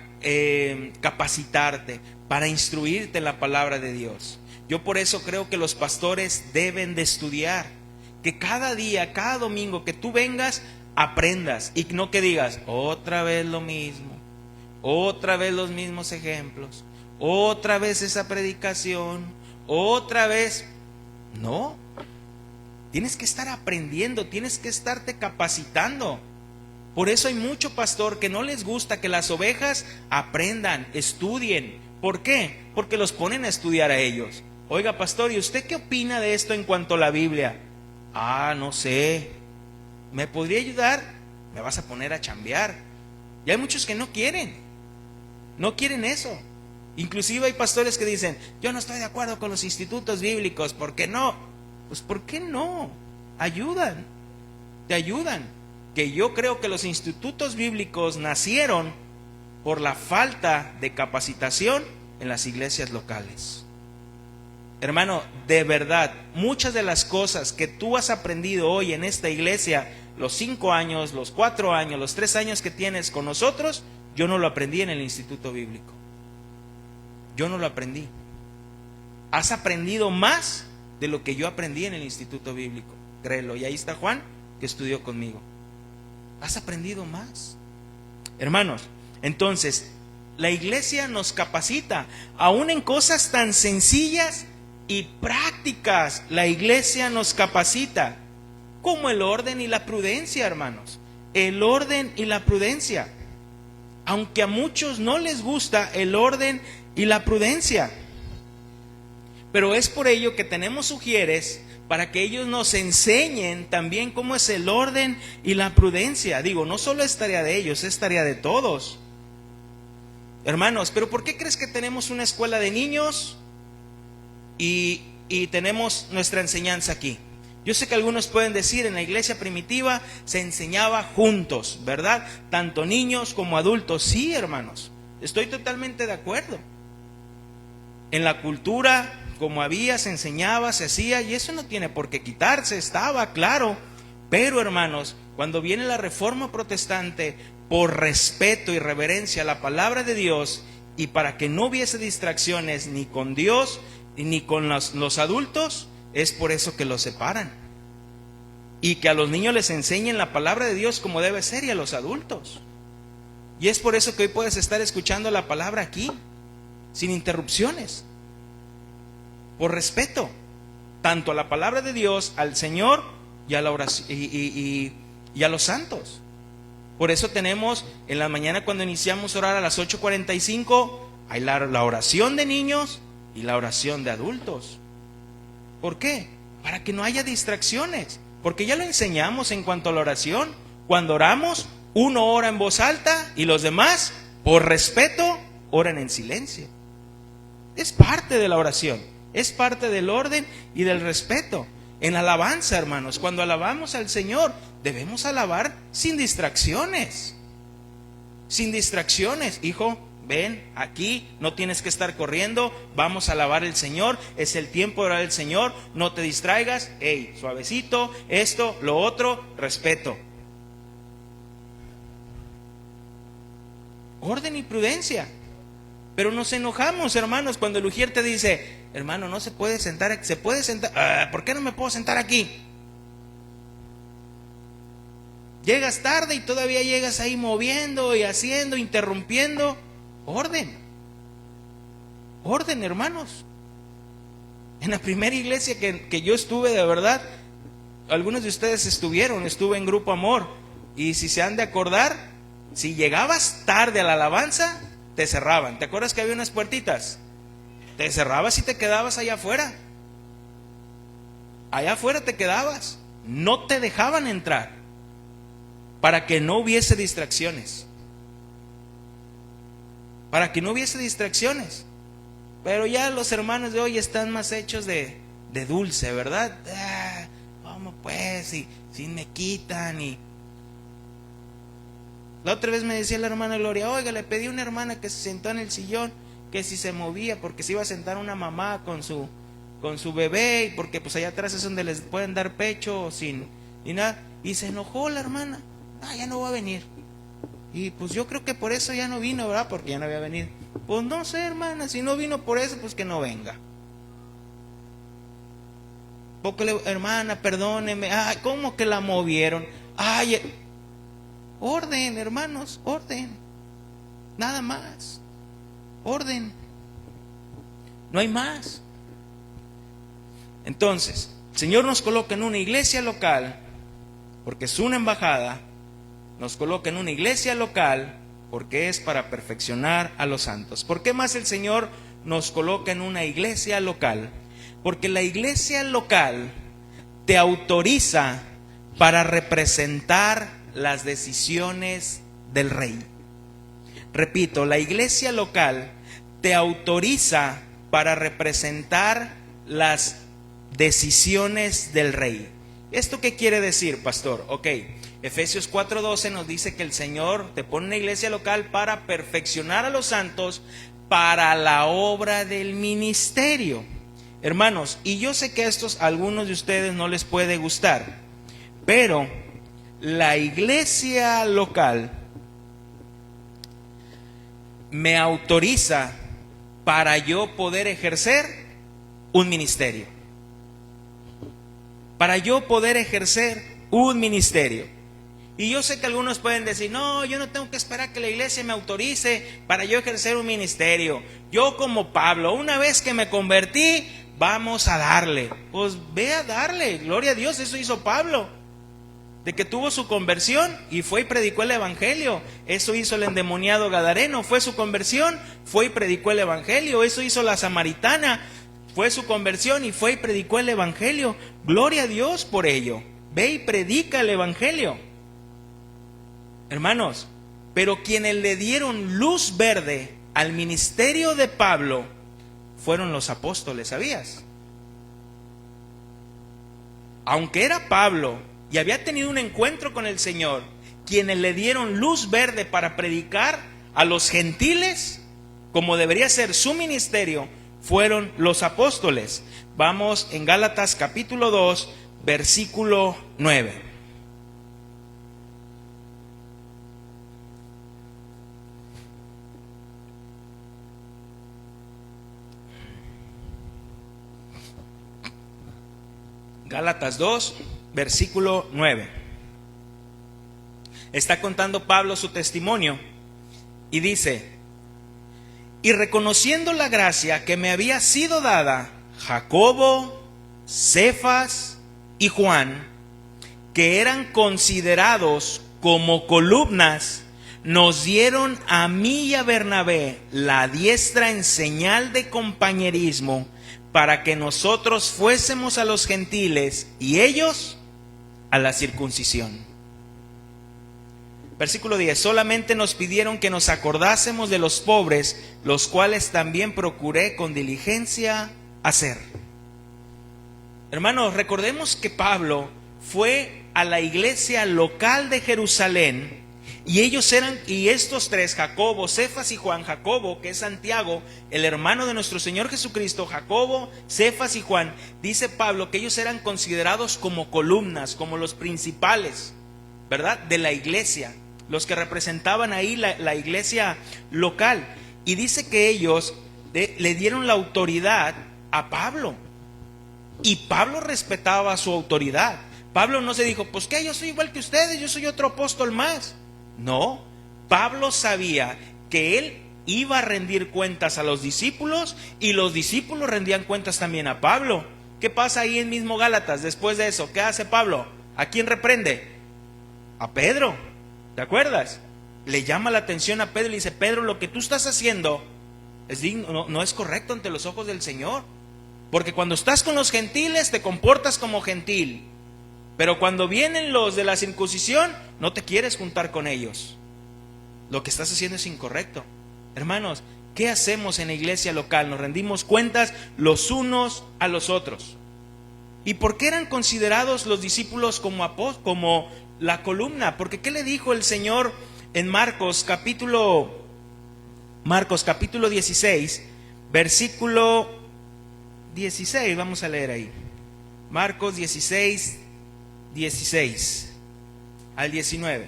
capacitarte, para instruirte en la palabra de Dios. Yo por eso creo que los pastores deben de estudiar, que cada día, cada domingo que tú vengas, aprendas, y no que digas otra vez lo mismo, otra vez los mismos ejemplos, otra vez esa predicación, otra vez. No, tienes que estar aprendiendo, tienes que estarte capacitando. Por eso hay mucho pastor que no les gusta que las ovejas aprendan, estudien. ¿Por qué? Porque los ponen a estudiar a ellos. Oiga, pastor, ¿y usted qué opina de esto en cuanto a la Biblia? No sé. ¿Me podría ayudar? Me vas a poner a chambear. Y hay muchos que no quieren eso. Inclusive hay pastores que dicen, yo no estoy de acuerdo con los institutos bíblicos. ¿Por qué no? Pues ¿por qué no? Ayudan, te ayudan. Que yo creo que los institutos bíblicos nacieron por la falta de capacitación en las iglesias locales. Hermano, de verdad, muchas de las cosas que tú has aprendido hoy en esta iglesia, los 5 años, los 4 años, los 3 años que tienes con nosotros, yo no lo aprendí en el instituto bíblico. Yo no lo aprendí. Has aprendido más de lo que yo aprendí en el instituto bíblico, créelo. Y ahí está Juan, que estudió conmigo. Has aprendido más. Hermanos, entonces, la iglesia nos capacita, aún en cosas tan sencillas y prácticas. La iglesia nos capacita, como el orden y la prudencia, hermanos. El orden y la prudencia. Aunque a muchos no les gusta el orden y la prudencia. Pero es por ello que tenemos ujieres, para que ellos nos enseñen también cómo es el orden y la prudencia. Digo, no solo es tarea de ellos, es tarea de todos. Hermanos, pero ¿por qué crees que tenemos una escuela de niños y tenemos nuestra enseñanza aquí? Yo sé que algunos pueden decir, en la iglesia primitiva se enseñaba juntos, ¿verdad? Tanto niños como adultos. Sí, hermanos, estoy totalmente de acuerdo. En la cultura, como había, se enseñaba, se hacía, y eso no tiene por qué quitarse, estaba claro. Pero, hermanos, cuando viene la Reforma Protestante, por respeto y reverencia a la palabra de Dios, y para que no hubiese distracciones ni con Dios ni con los adultos, es por eso que los separan. Y que a los niños les enseñen la palabra de Dios como debe ser, y a los adultos. Y es por eso que hoy puedes estar escuchando la palabra aquí, sin interrupciones. Por respeto, tanto a la palabra de Dios, al Señor y a la oración, y a los santos. Por eso tenemos en la mañana, cuando iniciamos a orar a las 8:45, hay la oración de niños y la oración de adultos. ¿Por qué? Para que no haya distracciones. Porque ya lo enseñamos en cuanto a la oración. Cuando oramos, uno ora en voz alta y los demás, por respeto, oran en silencio. Es parte de la oración, es parte del orden y del respeto. En alabanza, hermanos, cuando alabamos al Señor, debemos alabar sin distracciones. Sin distracciones. Hijo, ven aquí, no tienes que estar corriendo, vamos a alabar al Señor, es el tiempo de orar al Señor, no te distraigas, suavecito, esto, lo otro, respeto. Orden y prudencia. Pero nos enojamos, hermanos, cuando el ujier te dice, hermano, no se puede sentar aquí. ¿Se puede sentar? ¿Por qué no me puedo sentar aquí? Llegas tarde y todavía llegas ahí moviendo y haciendo, interrumpiendo. Orden. Orden, hermanos. En la primera iglesia que yo estuve, de verdad, algunos de ustedes estuve en Grupo Amor. Y si se han de acordar, si llegabas tarde a la alabanza, te cerraban. ¿Te acuerdas que había unas puertitas? Te cerrabas y te quedabas allá afuera. Allá afuera te quedabas. No te dejaban entrar, para que no hubiese distracciones. Para que no hubiese distracciones. Pero ya los hermanos de hoy están más hechos de dulce, ¿verdad? Vamos pues, y si me quitan. Y la otra vez me decía la hermana Gloria, oiga, le pedí a una hermana que se sentó en el sillón, que si se movía, porque se iba a sentar una mamá con su bebé, y porque pues allá atrás es donde les pueden dar pecho sin ni nada. Y se enojó la hermana. Ya no va a venir. Y pues yo creo que por eso ya no vino, ¿verdad? Porque ya no había venido. Pues no sé, hermana, si no vino por eso, pues que no venga. Porque hermana, perdóneme. ¿Cómo que la movieron? Orden, hermanos, orden. Nada más. Orden. No hay más. Entonces, el Señor nos coloca en una iglesia local, porque es una embajada. Nos coloca en una iglesia local, porque es para perfeccionar a los santos. ¿Por qué más el Señor nos coloca en una iglesia local? Porque la iglesia local te autoriza para representar las decisiones del rey. Repito, la iglesia local te autoriza para representar las decisiones del rey. ¿Esto qué quiere decir, pastor? Ok, Efesios 4:12 nos dice que el Señor te pone una iglesia local para perfeccionar a los santos para la obra del ministerio. Hermanos, y yo sé que a algunos de ustedes no les puede gustar, pero la iglesia local me autoriza para yo poder ejercer un ministerio. Para yo poder ejercer un ministerio. Y yo sé que algunos pueden decir, no, yo no tengo que esperar que la iglesia me autorice para yo ejercer un ministerio. Yo como Pablo, una vez que me convertí, vamos a darle. Pues ve a darle, gloria a Dios, eso hizo Pablo. De que tuvo su conversión y fue y predicó el evangelio. Eso hizo el endemoniado gadareno, fue su conversión, fue y predicó el evangelio. Eso hizo la samaritana, fue su conversión y fue y predicó el evangelio. Gloria a Dios por ello. Ve y predica el evangelio. Hermanos, pero quienes le dieron luz verde al ministerio de Pablo fueron los apóstoles, ¿sabías? Aunque era Pablo y había tenido un encuentro con el Señor, quienes le dieron luz verde para predicar a los gentiles, como debería ser su ministerio, fueron los apóstoles. Vamos en Gálatas capítulo 2, versículo 9. Gálatas 2, versículo 9. Está contando Pablo su testimonio y dice: y reconociendo la gracia que me había sido dada, Jacobo, Cefas y Juan, que eran considerados como columnas, nos dieron a mí y a Bernabé la diestra en señal de compañerismo, para que nosotros fuésemos a los gentiles y ellos a la circuncisión. Versículo 10. Solamente nos pidieron que nos acordásemos de los pobres, los cuales también procuré con diligencia hacer. Hermanos, recordemos que Pablo fue a la iglesia local de Jerusalén, y ellos eran, y estos tres, Jacobo, Cefas y Juan, Jacobo, que es Santiago, el hermano de nuestro Señor Jesucristo, Jacobo, Cefas y Juan, dice Pablo que ellos eran considerados como columnas, como los principales, ¿verdad?, de la iglesia, los que representaban ahí la iglesia local. Y dice que ellos le dieron la autoridad a Pablo, y Pablo respetaba su autoridad. Pablo no se dijo, pues que yo soy igual que ustedes, yo soy otro apóstol más. No, Pablo sabía que él iba a rendir cuentas a los discípulos y los discípulos rendían cuentas también a Pablo. ¿Qué pasa ahí en mismo Gálatas después de eso? ¿Qué hace Pablo? ¿A quién reprende? A Pedro, ¿te acuerdas? Le llama la atención a Pedro y le dice, Pedro, lo que tú estás haciendo es digno, no es correcto ante los ojos del Señor. Porque cuando estás con los gentiles te comportas como gentil, pero cuando vienen los de la circuncisión no te quieres juntar con ellos. Lo que estás haciendo es incorrecto. Hermanos, ¿qué hacemos en la iglesia local? Nos rendimos cuentas los unos a los otros. ¿Y por qué eran considerados los discípulos como la columna? Porque ¿qué le dijo el Señor en Marcos capítulo 16, versículo 16? Vamos a leer ahí. Marcos 16 al 19.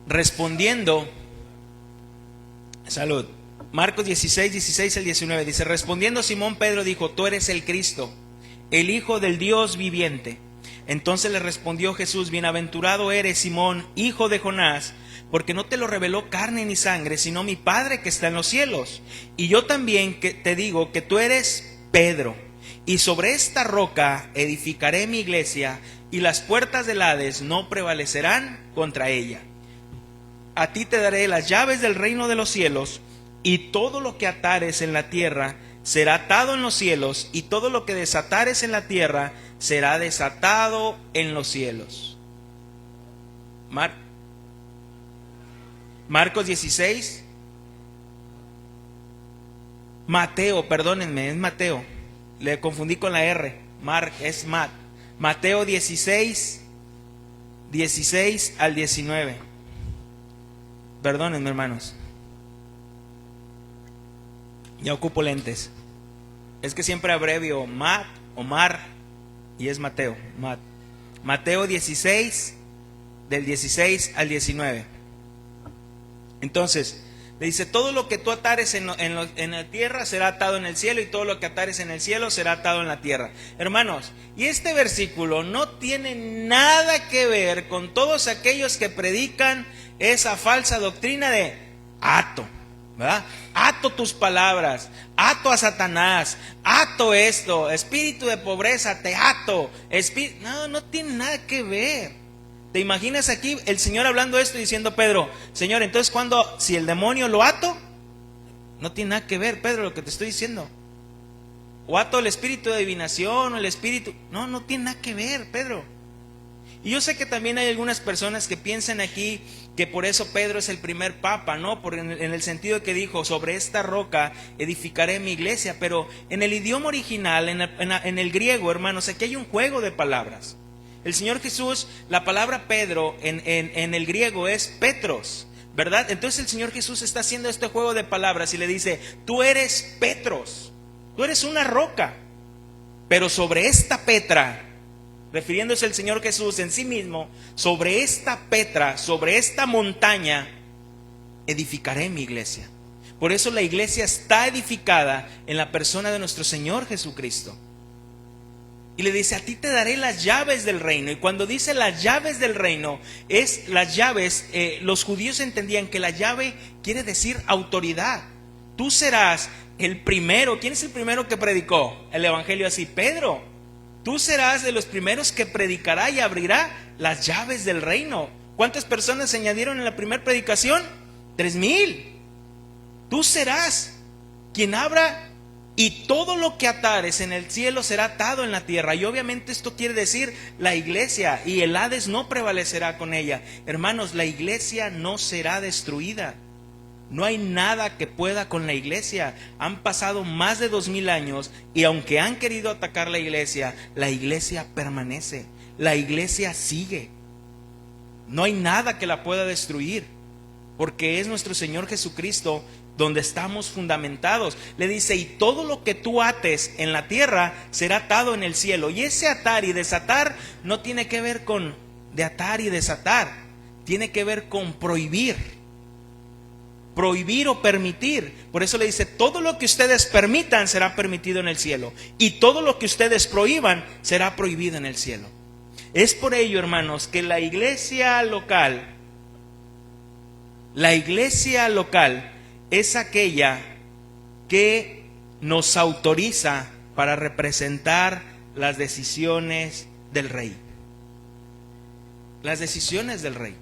Respondiendo, salud. Marcos 16 al 19 dice: respondiendo Simón Pedro dijo, tú eres el Cristo, el Hijo del Dios viviente. Entonces le respondió Jesús: bienaventurado eres, Simón, hijo de Jonás, porque no te lo reveló carne ni sangre, sino mi Padre que está en los cielos. Y yo también te digo que tú eres Pedro, y sobre esta roca edificaré mi iglesia, y las puertas del Hades no prevalecerán contra ella. A ti te daré las llaves del reino de los cielos, y todo lo que atares en la tierra será atado en los cielos, y todo lo que desatares en la tierra será desatado en los cielos. Marcos 16. Mateo, perdónenme, es Mateo. Le confundí con la R. Mateo 16, 16 al 19. Perdónenme, hermanos. Ya ocupo lentes. Es que siempre abrevio Mar, y es Mateo. Mateo 16, del 16 al 19. Entonces, le dice: todo lo que tú atares en la tierra será atado en el cielo, y todo lo que atares en el cielo será atado en la tierra. Hermanos, y este versículo no tiene nada que ver con todos aquellos que predican esa falsa doctrina de ato, ¿verdad? Ato tus palabras, ato a Satanás, ato esto, espíritu de pobreza, te ato. No tiene nada que ver. ¿Te imaginas aquí el Señor hablando esto y diciendo: Pedro, Señor, entonces si el demonio lo ato? No tiene nada que ver, Pedro, lo que te estoy diciendo. O ato el espíritu de adivinación, o el espíritu... No tiene nada que ver, Pedro. Y yo sé que también hay algunas personas que piensan aquí que por eso Pedro es el primer papa, ¿no? En el sentido que dijo: sobre esta roca edificaré mi iglesia. Pero en el idioma original, en el griego, hermanos, aquí hay un juego de palabras. El Señor Jesús, la palabra Pedro en el griego es Petros, ¿verdad? Entonces el Señor Jesús está haciendo este juego de palabras y le dice: tú eres Petros, tú eres una roca, pero sobre esta Petra, refiriéndose el Señor Jesús en sí mismo, sobre esta Petra, sobre esta montaña, edificaré mi iglesia. Por eso la iglesia está edificada en la persona de nuestro Señor Jesucristo. Y le dice: a ti te daré las llaves del reino. Y cuando dice las llaves del reino, es las llaves, los judíos entendían que la llave quiere decir autoridad. Tú serás el primero. ¿Quién es el primero que predicó el evangelio así? Pedro. Tú serás de los primeros que predicará y abrirá las llaves del reino. ¿Cuántas personas se añadieron en la primera predicación? 3,000. Tú serás quien abra. Y todo lo que atares en el cielo será atado en la tierra. Y obviamente esto quiere decir la iglesia, y el Hades no prevalecerá con ella. Hermanos, la iglesia no será destruida. No hay nada que pueda con la iglesia. Han pasado más de 2000 años, y aunque han querido atacar la iglesia permanece. La iglesia sigue. No hay nada que la pueda destruir, porque es nuestro Señor Jesucristo donde estamos fundamentados. Le dice: y todo lo que tú ates en la tierra será atado en el cielo. Y ese atar y desatar no tiene que ver con de atar y desatar, tiene que ver con prohibir o permitir. Por eso le dice: todo lo que ustedes permitan será permitido en el cielo, y todo lo que ustedes prohíban será prohibido en el cielo. Es por ello, hermanos, que la iglesia local es aquella que nos autoriza para representar las decisiones del rey. Las decisiones del rey.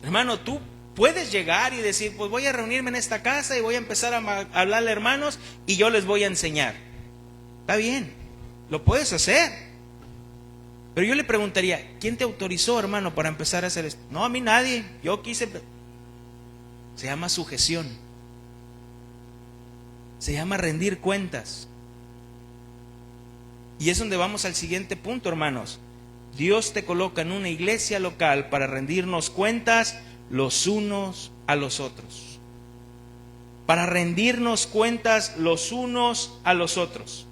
Hermano, tú puedes llegar y decir: pues voy a reunirme en esta casa y voy a empezar a hablarle a hermanos y yo les voy a enseñar. Está bien, lo puedes hacer. Pero yo le preguntaría: ¿quién te autorizó, hermano, para empezar a hacer esto? No, a mí nadie, yo quise. Se llama sujeción. Se llama rendir cuentas. Y es donde vamos al siguiente punto, hermanos. Dios te coloca en una iglesia local para rendirnos cuentas los unos a los otros. Para rendirnos cuentas los unos a los otros.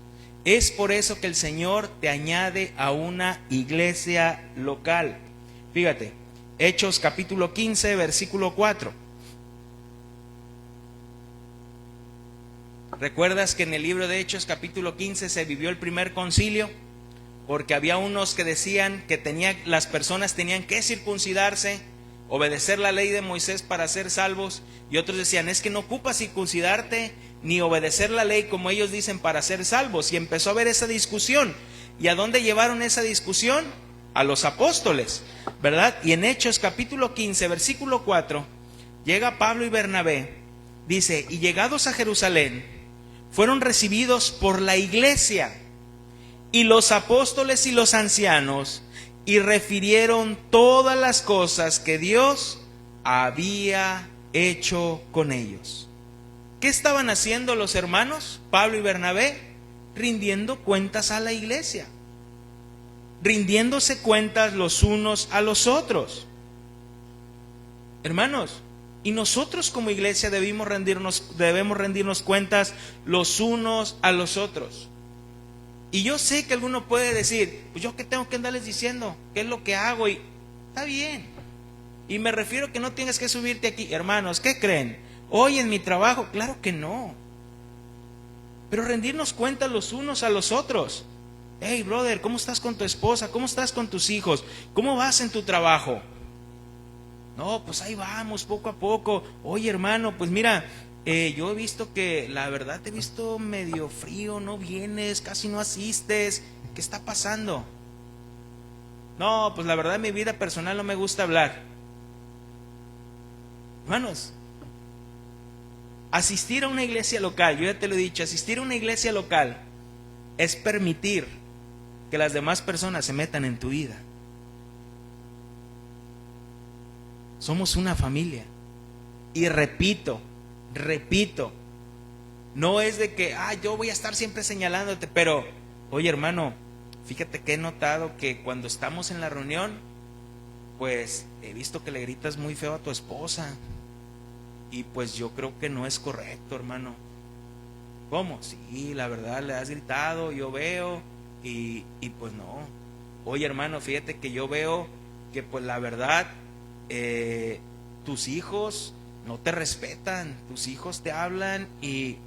Es por eso que el Señor te añade a una iglesia local. Fíjate, Hechos capítulo 15, versículo 4. ¿Recuerdas que en el libro de Hechos capítulo 15 se vivió el primer concilio? Porque había unos que decían que las personas tenían que circuncidarse, obedecer la ley de Moisés para ser salvos, y otros decían, es que no ocupas circuncidarte ni obedecer la ley como ellos dicen para ser salvos. Y empezó a haber esa discusión. ¿Y a dónde llevaron esa discusión? A los apóstoles, ¿verdad? Y en Hechos capítulo 15, versículo 4, llega Pablo y Bernabé, dice, y llegados a Jerusalén, fueron recibidos por la iglesia y los apóstoles y los ancianos, y refirieron todas las cosas que Dios había hecho con ellos. ¿Qué estaban haciendo los hermanos, Pablo y Bernabé? Rindiendo cuentas a la iglesia, rindiéndose cuentas los unos a los otros. Hermanos, y nosotros como iglesia debemos rendirnos cuentas los unos a los otros. Y yo sé que alguno puede decir, pues yo qué tengo que andarles diciendo, qué es lo que hago, y está bien. Y me refiero a que no tienes que subirte aquí. Hermanos, ¿qué creen? Hoy en mi trabajo, claro que no. Pero rendirnos cuentas los unos a los otros. Hey, brother, ¿cómo estás con tu esposa? ¿Cómo estás con tus hijos? ¿Cómo vas en tu trabajo? No, pues ahí vamos, poco a poco. Oye, hermano, pues mira, yo he visto que la verdad te he visto medio frío, no vienes, casi no asistes. ¿Qué está pasando? No, pues la verdad en mi vida personal no me gusta hablar. Hermanos, asistir a una iglesia local, yo ya te lo he dicho, asistir a una iglesia local es permitir que las demás personas se metan en tu vida. Somos una familia. Y repito, no es de que, yo voy a estar siempre señalándote, pero, oye hermano, fíjate que he notado que cuando estamos en la reunión, pues he visto que le gritas muy feo a tu esposa. Y pues yo creo que no es correcto, hermano. ¿Cómo? Sí, la verdad le has gritado, yo veo, y pues no. Oye hermano, fíjate que yo veo que pues la verdad, tus hijos no te respetan, tus hijos te hablan y,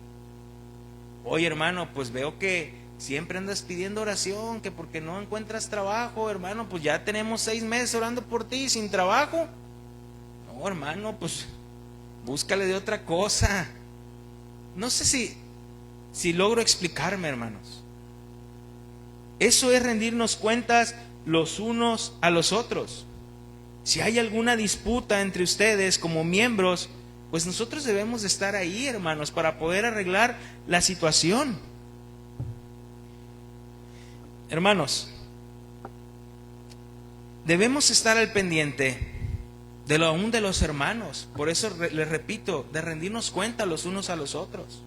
oye hermano, pues veo que siempre andas pidiendo oración, que porque no encuentras trabajo, hermano, pues ya tenemos 6 meses orando por ti sin trabajo. No, hermano, pues búscale de otra cosa. No sé si logro explicarme, hermanos. Eso es rendirnos cuentas los unos a los otros. Si hay alguna disputa entre ustedes como miembros, pues nosotros debemos de estar ahí, hermanos, para poder arreglar la situación. Hermanos, debemos estar al pendiente aún de los hermanos. Por eso les repito, de rendirnos cuenta los unos a los otros.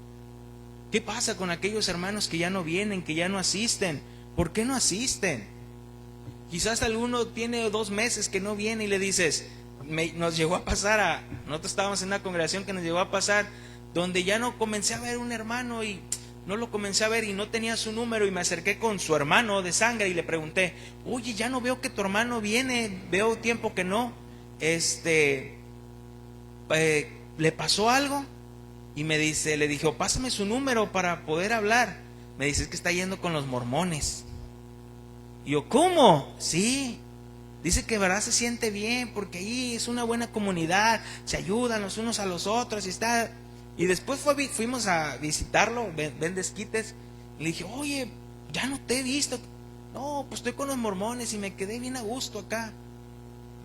¿Qué pasa con aquellos hermanos que ya no vienen, que ya no asisten? ¿Por qué no asisten? Quizás alguno tiene 2 meses que no viene y le dices, nos llegó a pasar nosotros estábamos en una congregación que nos llegó a pasar, donde ya no comencé a ver un hermano y no lo comencé a ver y no tenía su número, y me acerqué con su hermano de sangre y le pregunté, oye, ya no veo que tu hermano viene, veo tiempo que no, ¿le pasó algo? Y le dije, pásame su número para poder hablar. Me dice, es que está yendo con los mormones. Y yo, ¿cómo? Sí, dice que verdad se siente bien, porque ahí es una buena comunidad, se ayudan los unos a los otros, y después fuimos a visitarlo, ven desquites, y le dije, oye, ya no te he visto. No, pues estoy con los mormones y me quedé bien a gusto acá.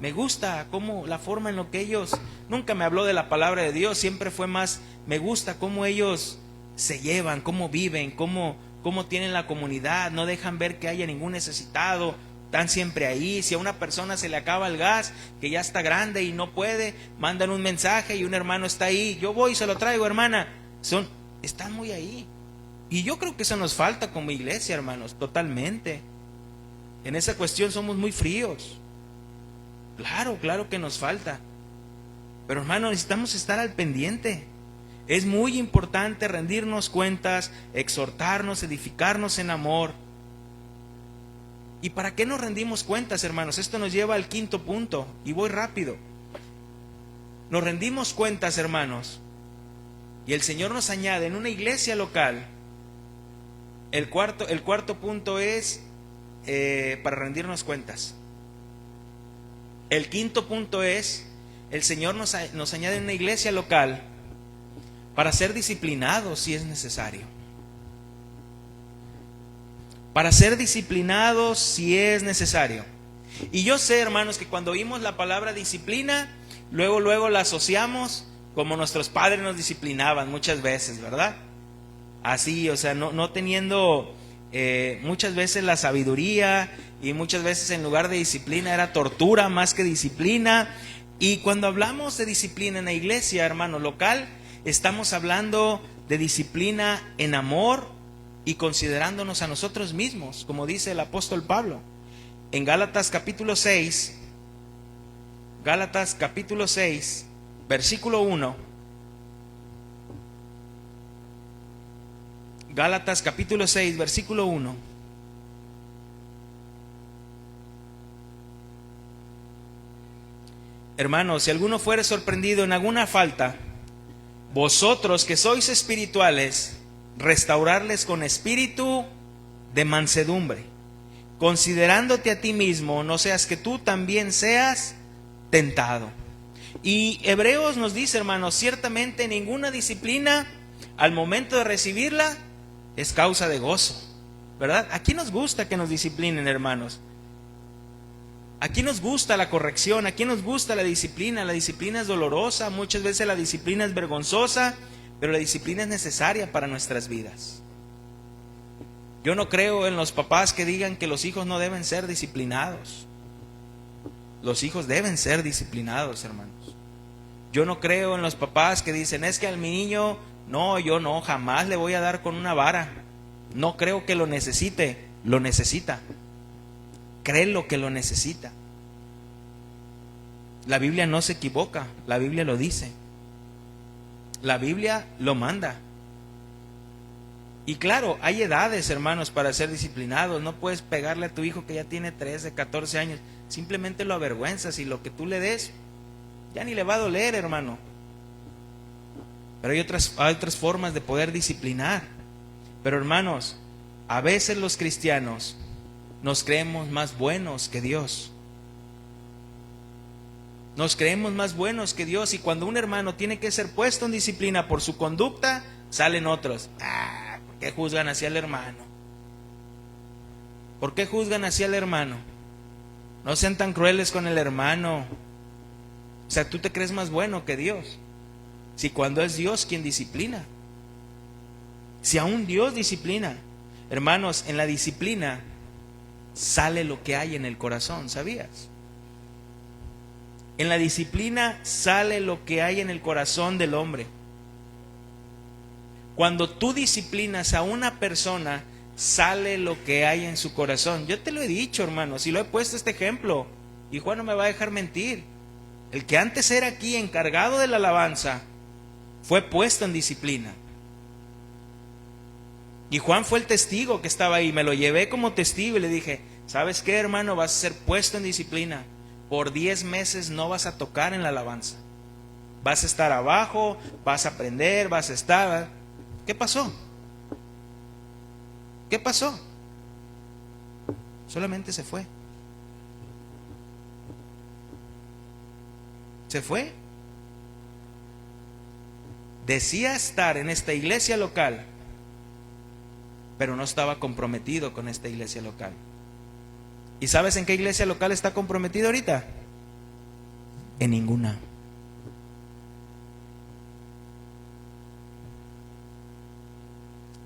Me gusta la forma en lo que ellos, nunca me habló de la palabra de Dios, siempre fue más, me gusta cómo ellos se llevan, cómo viven, cómo tienen la comunidad, no dejan ver que haya ningún necesitado, están siempre ahí. Si a una persona se le acaba el gas, que ya está grande y no puede, mandan un mensaje y un hermano está ahí, yo voy y se lo traigo, hermana. Están muy ahí. Y yo creo que eso nos falta como iglesia, hermanos, totalmente. En esa cuestión somos muy fríos. Claro que nos falta. Pero hermanos, necesitamos estar al pendiente. Es muy importante rendirnos cuentas, exhortarnos, edificarnos en amor. ¿Y para qué nos rendimos cuentas, hermanos? Esto nos lleva al 5.º punto, y voy rápido. Nos rendimos cuentas, hermanos, Y el Señor nos añade en una iglesia local. El cuarto punto es para rendirnos cuentas. El quinto punto es, el Señor nos añade en una iglesia local para ser disciplinados si es necesario. Para ser disciplinados si es necesario. Y yo sé, hermanos, que cuando oímos la palabra disciplina, luego la asociamos como nuestros padres nos disciplinaban muchas veces, ¿verdad? Así, o sea, no teniendo muchas veces la sabiduría, y muchas veces en lugar de disciplina era tortura más que disciplina. Y cuando hablamos de disciplina en la iglesia, hermano, local, estamos hablando de disciplina en amor y considerándonos a nosotros mismos, como dice el apóstol Pablo. En Gálatas capítulo 6, versículo 1. Gálatas capítulo 6, versículo 1. Hermanos, si alguno fuere sorprendido en alguna falta, vosotros que sois espirituales, restaurarles con espíritu de mansedumbre, considerándote a ti mismo, no seas que tú también seas tentado. Y Hebreos nos dice, hermanos, ciertamente ninguna disciplina al momento de recibirla es causa de gozo, ¿verdad? Aquí nos gusta que nos disciplinen, hermanos. Aquí nos gusta la corrección, aquí nos gusta la disciplina. La disciplina es dolorosa, muchas veces la disciplina es vergonzosa, pero la disciplina es necesaria para nuestras vidas. Yo no creo en los papás que digan que los hijos no deben ser disciplinados. Los hijos deben ser disciplinados, hermanos. Yo no creo en los papás que dicen, es que al mi niño, no, yo no, jamás le voy a dar con una vara. No creo que lo necesite, lo necesita. Créelo que lo necesita. La Biblia no se equivoca, la Biblia lo dice. La Biblia lo manda. Y claro, hay edades, hermanos, para ser disciplinados. No puedes pegarle a tu hijo que ya tiene 13, 14 años. Simplemente lo avergüenzas y lo que tú le des, ya ni le va a doler, hermano. Pero hay otras formas de poder disciplinar. Pero hermanos, a veces los cristianos nos creemos más buenos que Dios. Nos creemos más buenos que Dios. Y cuando un hermano tiene que ser puesto en disciplina por su conducta, salen otros. ¿Por qué juzgan así al hermano? ¿Por qué juzgan así al hermano? No sean tan crueles con el hermano. O sea, tú te crees más bueno que Dios. Si cuando es Dios quien disciplina. Si aún Dios disciplina. Hermanos, en la disciplina sale lo que hay en el corazón, ¿sabías? En la disciplina sale lo que hay en el corazón del hombre. Cuando tú disciplinas a una persona, sale lo que hay en su corazón. Yo te lo he dicho, hermanos, y lo he puesto este ejemplo, y Juan no me va a dejar mentir. El que antes era aquí encargado de la alabanza fue puesto en disciplina. Y Juan fue el testigo que estaba ahí. Me lo llevé como testigo y le dije, ¿sabes qué, hermano? Vas a ser puesto en disciplina. Por 10 meses no vas a tocar en la alabanza. Vas a estar abajo, vas a aprender, vas a estar... ¿Qué pasó? ¿Qué pasó? Solamente se fue. Se fue. Decía estar en esta iglesia local, pero no estaba comprometido con esta iglesia local. ¿Y sabes en qué iglesia local está comprometido ahorita? En ninguna.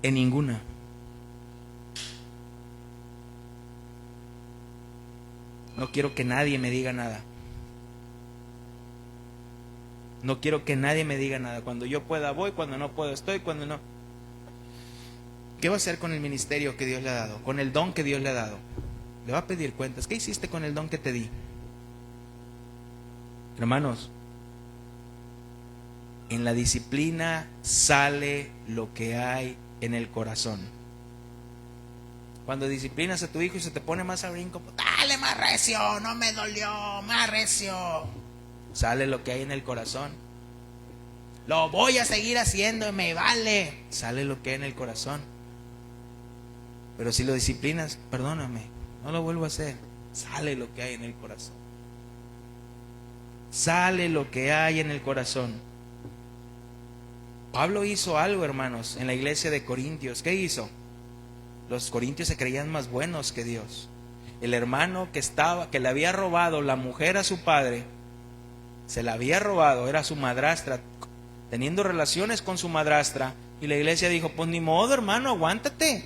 En ninguna. No quiero que nadie me diga nada. No quiero que nadie me diga nada. Cuando yo pueda voy, cuando no puedo estoy, cuando no... ¿Qué va a hacer con el ministerio que Dios le ha dado? Con el don que Dios le ha dado. Le va a pedir cuentas. ¿Qué hiciste con el don que te di? Hermanos, en la disciplina sale lo que hay en el corazón. Cuando disciplinas a tu hijo y se te pone más a brinco, dale más recio, no me dolió, más recio. Sale lo que hay en el corazón. lo voy a seguir haciendo, me vale. Sale lo que hay en el corazón. Pero si lo disciplinas, perdóname, no lo vuelvo a hacer. Sale lo que hay en el corazón. Sale lo que hay en el corazón. Pablo hizo algo, hermanos, en la iglesia de Corintios. ¿Qué hizo? Los corintios se creían más buenos que Dios. El hermano que le había robado la mujer a su padre, se la había robado, era su madrastra, teniendo relaciones con su madrastra, y la iglesia dijo, pues ni modo, hermano, aguántate.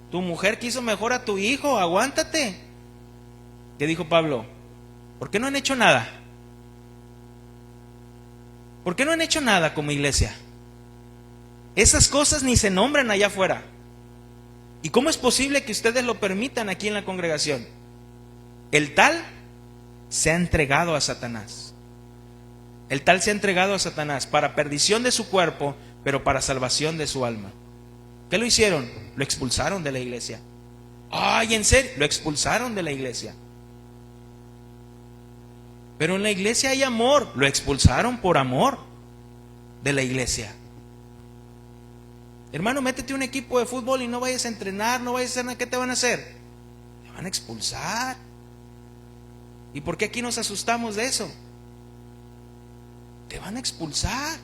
Tu mujer quiso mejor a tu hijo, aguántate. ¿Qué dijo Pablo? ¿Por qué no han hecho nada? ¿Por qué no han hecho nada como iglesia? Esas cosas ni se nombran allá afuera. ¿Y cómo es posible que ustedes lo permitan aquí en la congregación? El tal se ha entregado a Satanás. El tal se ha entregado a Satanás para perdición de su cuerpo, pero para salvación de su alma. ¿Qué lo hicieron? Lo expulsaron de la iglesia. ¡Ay, en serio! Lo expulsaron de la iglesia. Pero en la iglesia hay amor. Lo expulsaron por amor de la iglesia. Hermano, métete a un equipo de fútbol y no vayas a entrenar, no vayas a hacer nada. ¿Qué te van a hacer? Te van a expulsar. ¿Y por qué aquí nos asustamos de eso? Te van a expulsar.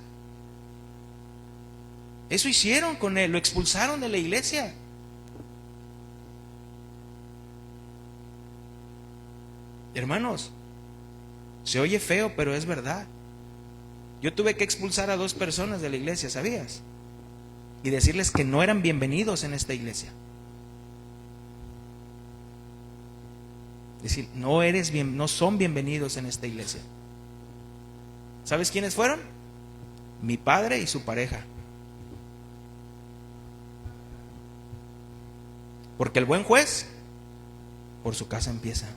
Eso hicieron con él, lo expulsaron de la iglesia. Hermanos, se oye feo, pero es verdad. Yo tuve que expulsar a 2 personas de la iglesia, ¿sabías? Y decirles que no eran bienvenidos en esta iglesia. Decir, no son bienvenidos en esta iglesia. ¿Sabes quiénes fueron? Mi padre y su pareja. Porque el buen juez por su casa empieza.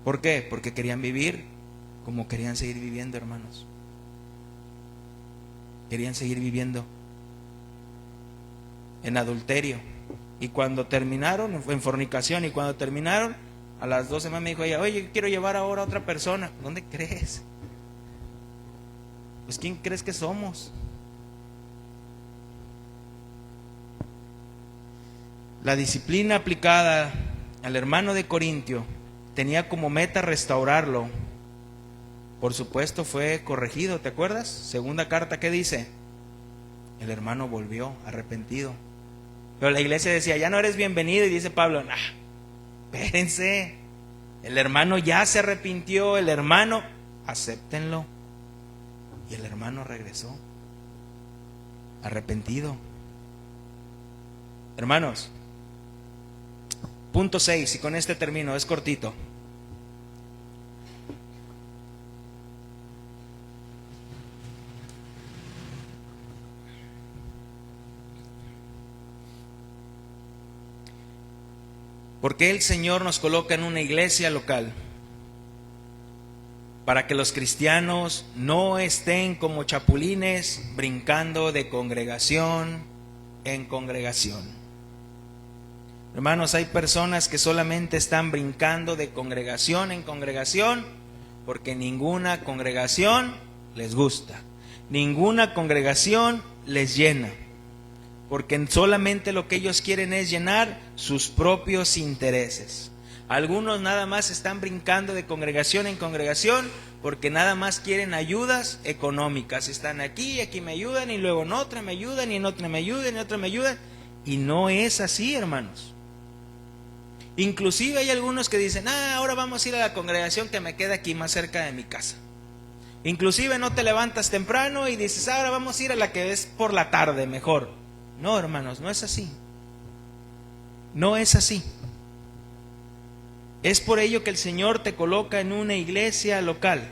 ¿Por qué? Porque querían vivir como querían seguir viviendo, hermanos. Querían seguir viviendo en adulterio. Y cuando terminaron, en fornicación, y cuando terminaron, a las 2 semanas me dijo ella, oye, quiero llevar ahora a otra persona. ¿Dónde crees? Pues ¿quién crees que somos? La disciplina aplicada al hermano de Corintio tenía como meta restaurarlo. Por supuesto fue corregido, ¿te acuerdas? Segunda carta, ¿qué dice? El hermano volvió arrepentido. Pero la iglesia decía, ya no eres bienvenido. Y dice Pablo, nah, espérense. El hermano ya se arrepintió, el hermano, acéptenlo. Y el hermano regresó arrepentido. Hermanos, punto 6, y con este termino, es cortito. ¿Por qué el Señor nos coloca en una iglesia local? Para que los cristianos no estén como chapulines brincando de congregación en congregación. Hermanos, hay personas que solamente están brincando de congregación en congregación porque ninguna congregación les gusta, ninguna congregación les llena, porque solamente lo que ellos quieren es llenar sus propios intereses. Algunos nada más están brincando de congregación en congregación porque nada más quieren ayudas económicas. Están aquí, aquí me ayudan, y luego en otra me ayudan, y en otra me ayudan, y en otra me ayudan. Y no es así, hermanos. Inclusive hay algunos que dicen, ahora vamos a ir a la congregación que me queda aquí más cerca de mi casa. Inclusive no te levantas temprano y dices, ahora vamos a ir a la que es por la tarde mejor. No, hermanos, no es así. No es así. Es por ello que el Señor te coloca en una iglesia local.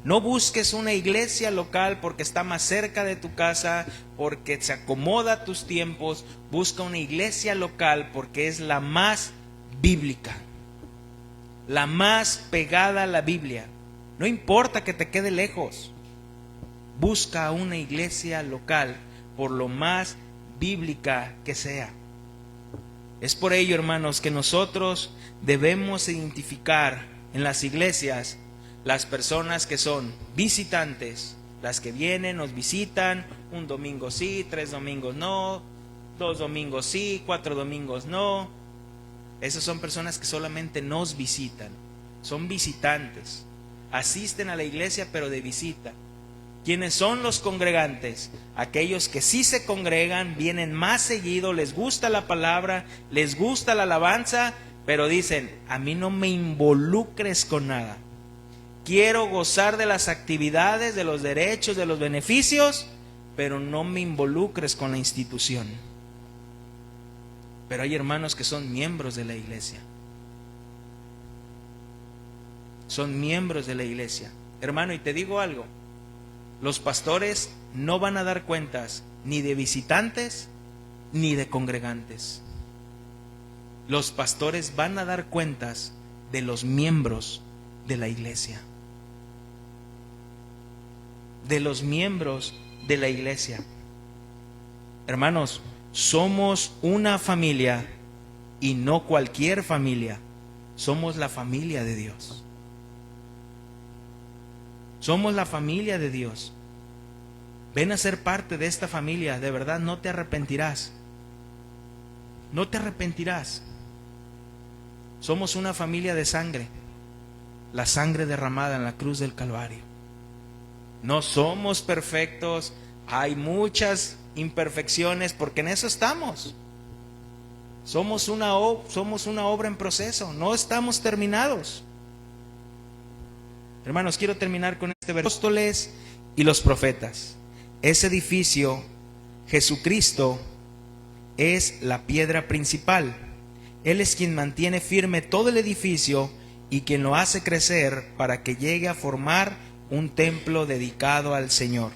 No busques una iglesia local porque está más cerca de tu casa, porque se acomoda a tus tiempos. Busca una iglesia local porque es la más bíblica, la más pegada a la Biblia. No importa que te quede lejos. Busca una iglesia local por lo más bíblica que sea. Es por ello, hermanos, que nosotros debemos identificar en las iglesias las personas que son visitantes, las que vienen, nos visitan, un domingo sí, 3 domingos no, 2 domingos sí, 4 domingos no. Esas son personas que solamente nos visitan, son visitantes, asisten a la iglesia pero de visita. ¿Quiénes son los congregantes? Aquellos que sí se congregan, vienen más seguido, les gusta la palabra, les gusta la alabanza, pero dicen, a mí no me involucres con nada. Quiero gozar de las actividades, de los derechos, de los beneficios, pero no me involucres con la institución. Pero hay hermanos que son miembros de la iglesia. Son miembros de la iglesia. Hermano, y te digo algo. Los pastores no van a dar cuentas ni de visitantes ni de congregantes. Los pastores van a dar cuentas de los miembros de la iglesia. De los miembros de la iglesia. Hermanos, somos una familia y no cualquier familia. Somos la familia de Dios. Somos la familia de Dios. Ven a ser parte de esta familia. De verdad, no te arrepentirás. No te arrepentirás. Somos una familia de sangre. La sangre derramada en la cruz del Calvario. No somos perfectos. Hay muchas imperfecciones porque en eso estamos. Somos una obra en proceso. No estamos terminados. Hermanos, quiero terminar con este versículo. Apóstoles y los profetas. Ese edificio, Jesucristo, es la piedra principal. Él es quien mantiene firme todo el edificio y quien lo hace crecer para que llegue a formar un templo dedicado al Señor.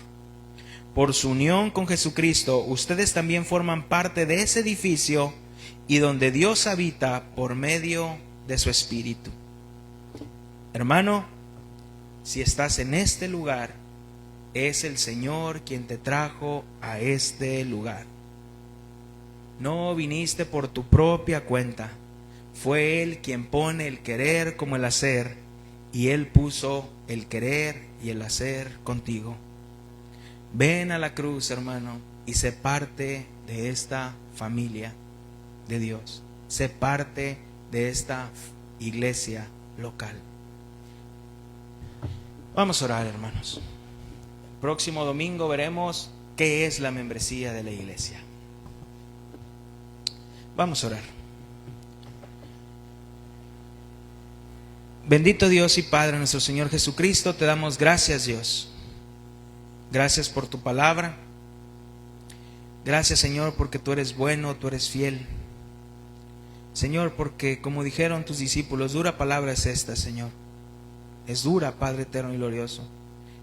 Por su unión con Jesucristo, ustedes también forman parte de ese edificio y donde Dios habita por medio de su Espíritu. Hermano, si estás en este lugar, es el Señor quien te trajo a este lugar. No viniste por tu propia cuenta. Fue Él quien pone el querer como el hacer, y Él puso el querer y el hacer contigo. Ven a la cruz, hermano, y sé parte de esta familia de Dios. Sé parte de esta iglesia local. Vamos a orar, hermanos. Próximo domingo veremos qué es la membresía de la iglesia. Vamos a orar. Bendito Dios y Padre nuestro Señor Jesucristo, te damos gracias, Dios. Gracias por tu palabra. Gracias, Señor, porque tú eres bueno, tú eres fiel. Señor, porque como dijeron tus discípulos, dura palabra es esta, Señor. Es dura, Padre eterno y glorioso.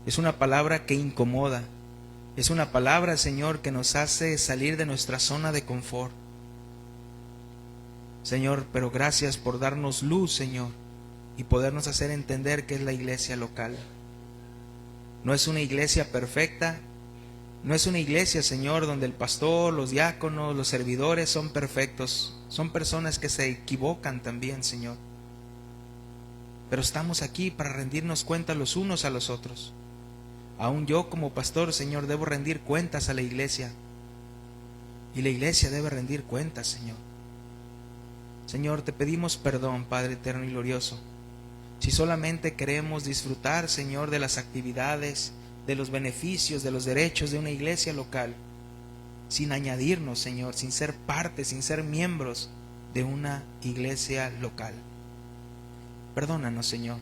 Es una palabra que incomoda. Es una palabra, Señor, que nos hace salir de nuestra zona de confort. Señor, pero gracias por darnos luz, Señor, y podernos hacer entender que es la iglesia local. No es una iglesia perfecta. No es una iglesia, Señor, donde el pastor, los diáconos, los servidores son perfectos. Son personas que se equivocan también, Señor. Pero estamos aquí para rendirnos cuentas los unos a los otros. Aún yo como pastor, Señor, debo rendir cuentas a la iglesia. Y la iglesia debe rendir cuentas, Señor. Señor, te pedimos perdón, Padre eterno y glorioso. Si solamente queremos disfrutar, Señor, de las actividades, de los beneficios, de los derechos de una iglesia local, sin añadirnos, Señor, sin ser parte, sin ser miembros de una iglesia local. Perdónanos, Señor.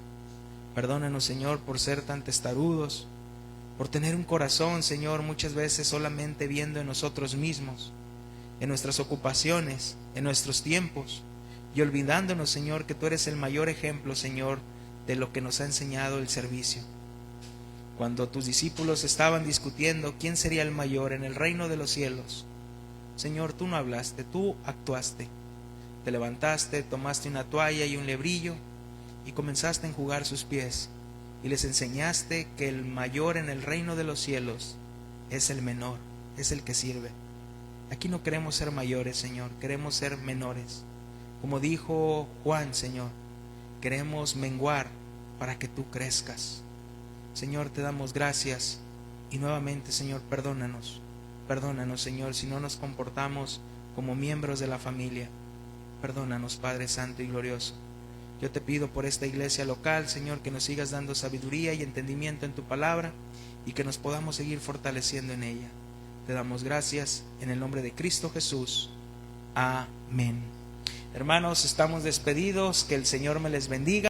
Perdónanos, Señor, por ser tan testarudos, por tener un corazón, Señor, muchas veces solamente viendo en nosotros mismos, en nuestras ocupaciones, en nuestros tiempos, y olvidándonos, Señor, que tú eres el mayor ejemplo, Señor, de lo que nos ha enseñado el servicio. Cuando tus discípulos estaban discutiendo quién sería el mayor en el reino de los cielos, Señor, tú no hablaste, tú actuaste. Te levantaste, tomaste una toalla y un lebrillo y comenzaste a enjugar sus pies y les enseñaste que el mayor en el reino de los cielos es el menor, es el que sirve. Aquí no queremos ser mayores, Señor, queremos ser menores. Como dijo Juan, Señor, queremos menguar para que tú crezcas. Señor, te damos gracias y nuevamente, Señor, perdónanos. Perdónanos, Señor, si no nos comportamos como miembros de la familia. Perdónanos, Padre Santo y Glorioso. Yo te pido por esta iglesia local, Señor, que nos sigas dando sabiduría y entendimiento en tu palabra y que nos podamos seguir fortaleciendo en ella. Te damos gracias en el nombre de Cristo Jesús. Amén. Hermanos, estamos despedidos. Que el Señor me les bendiga.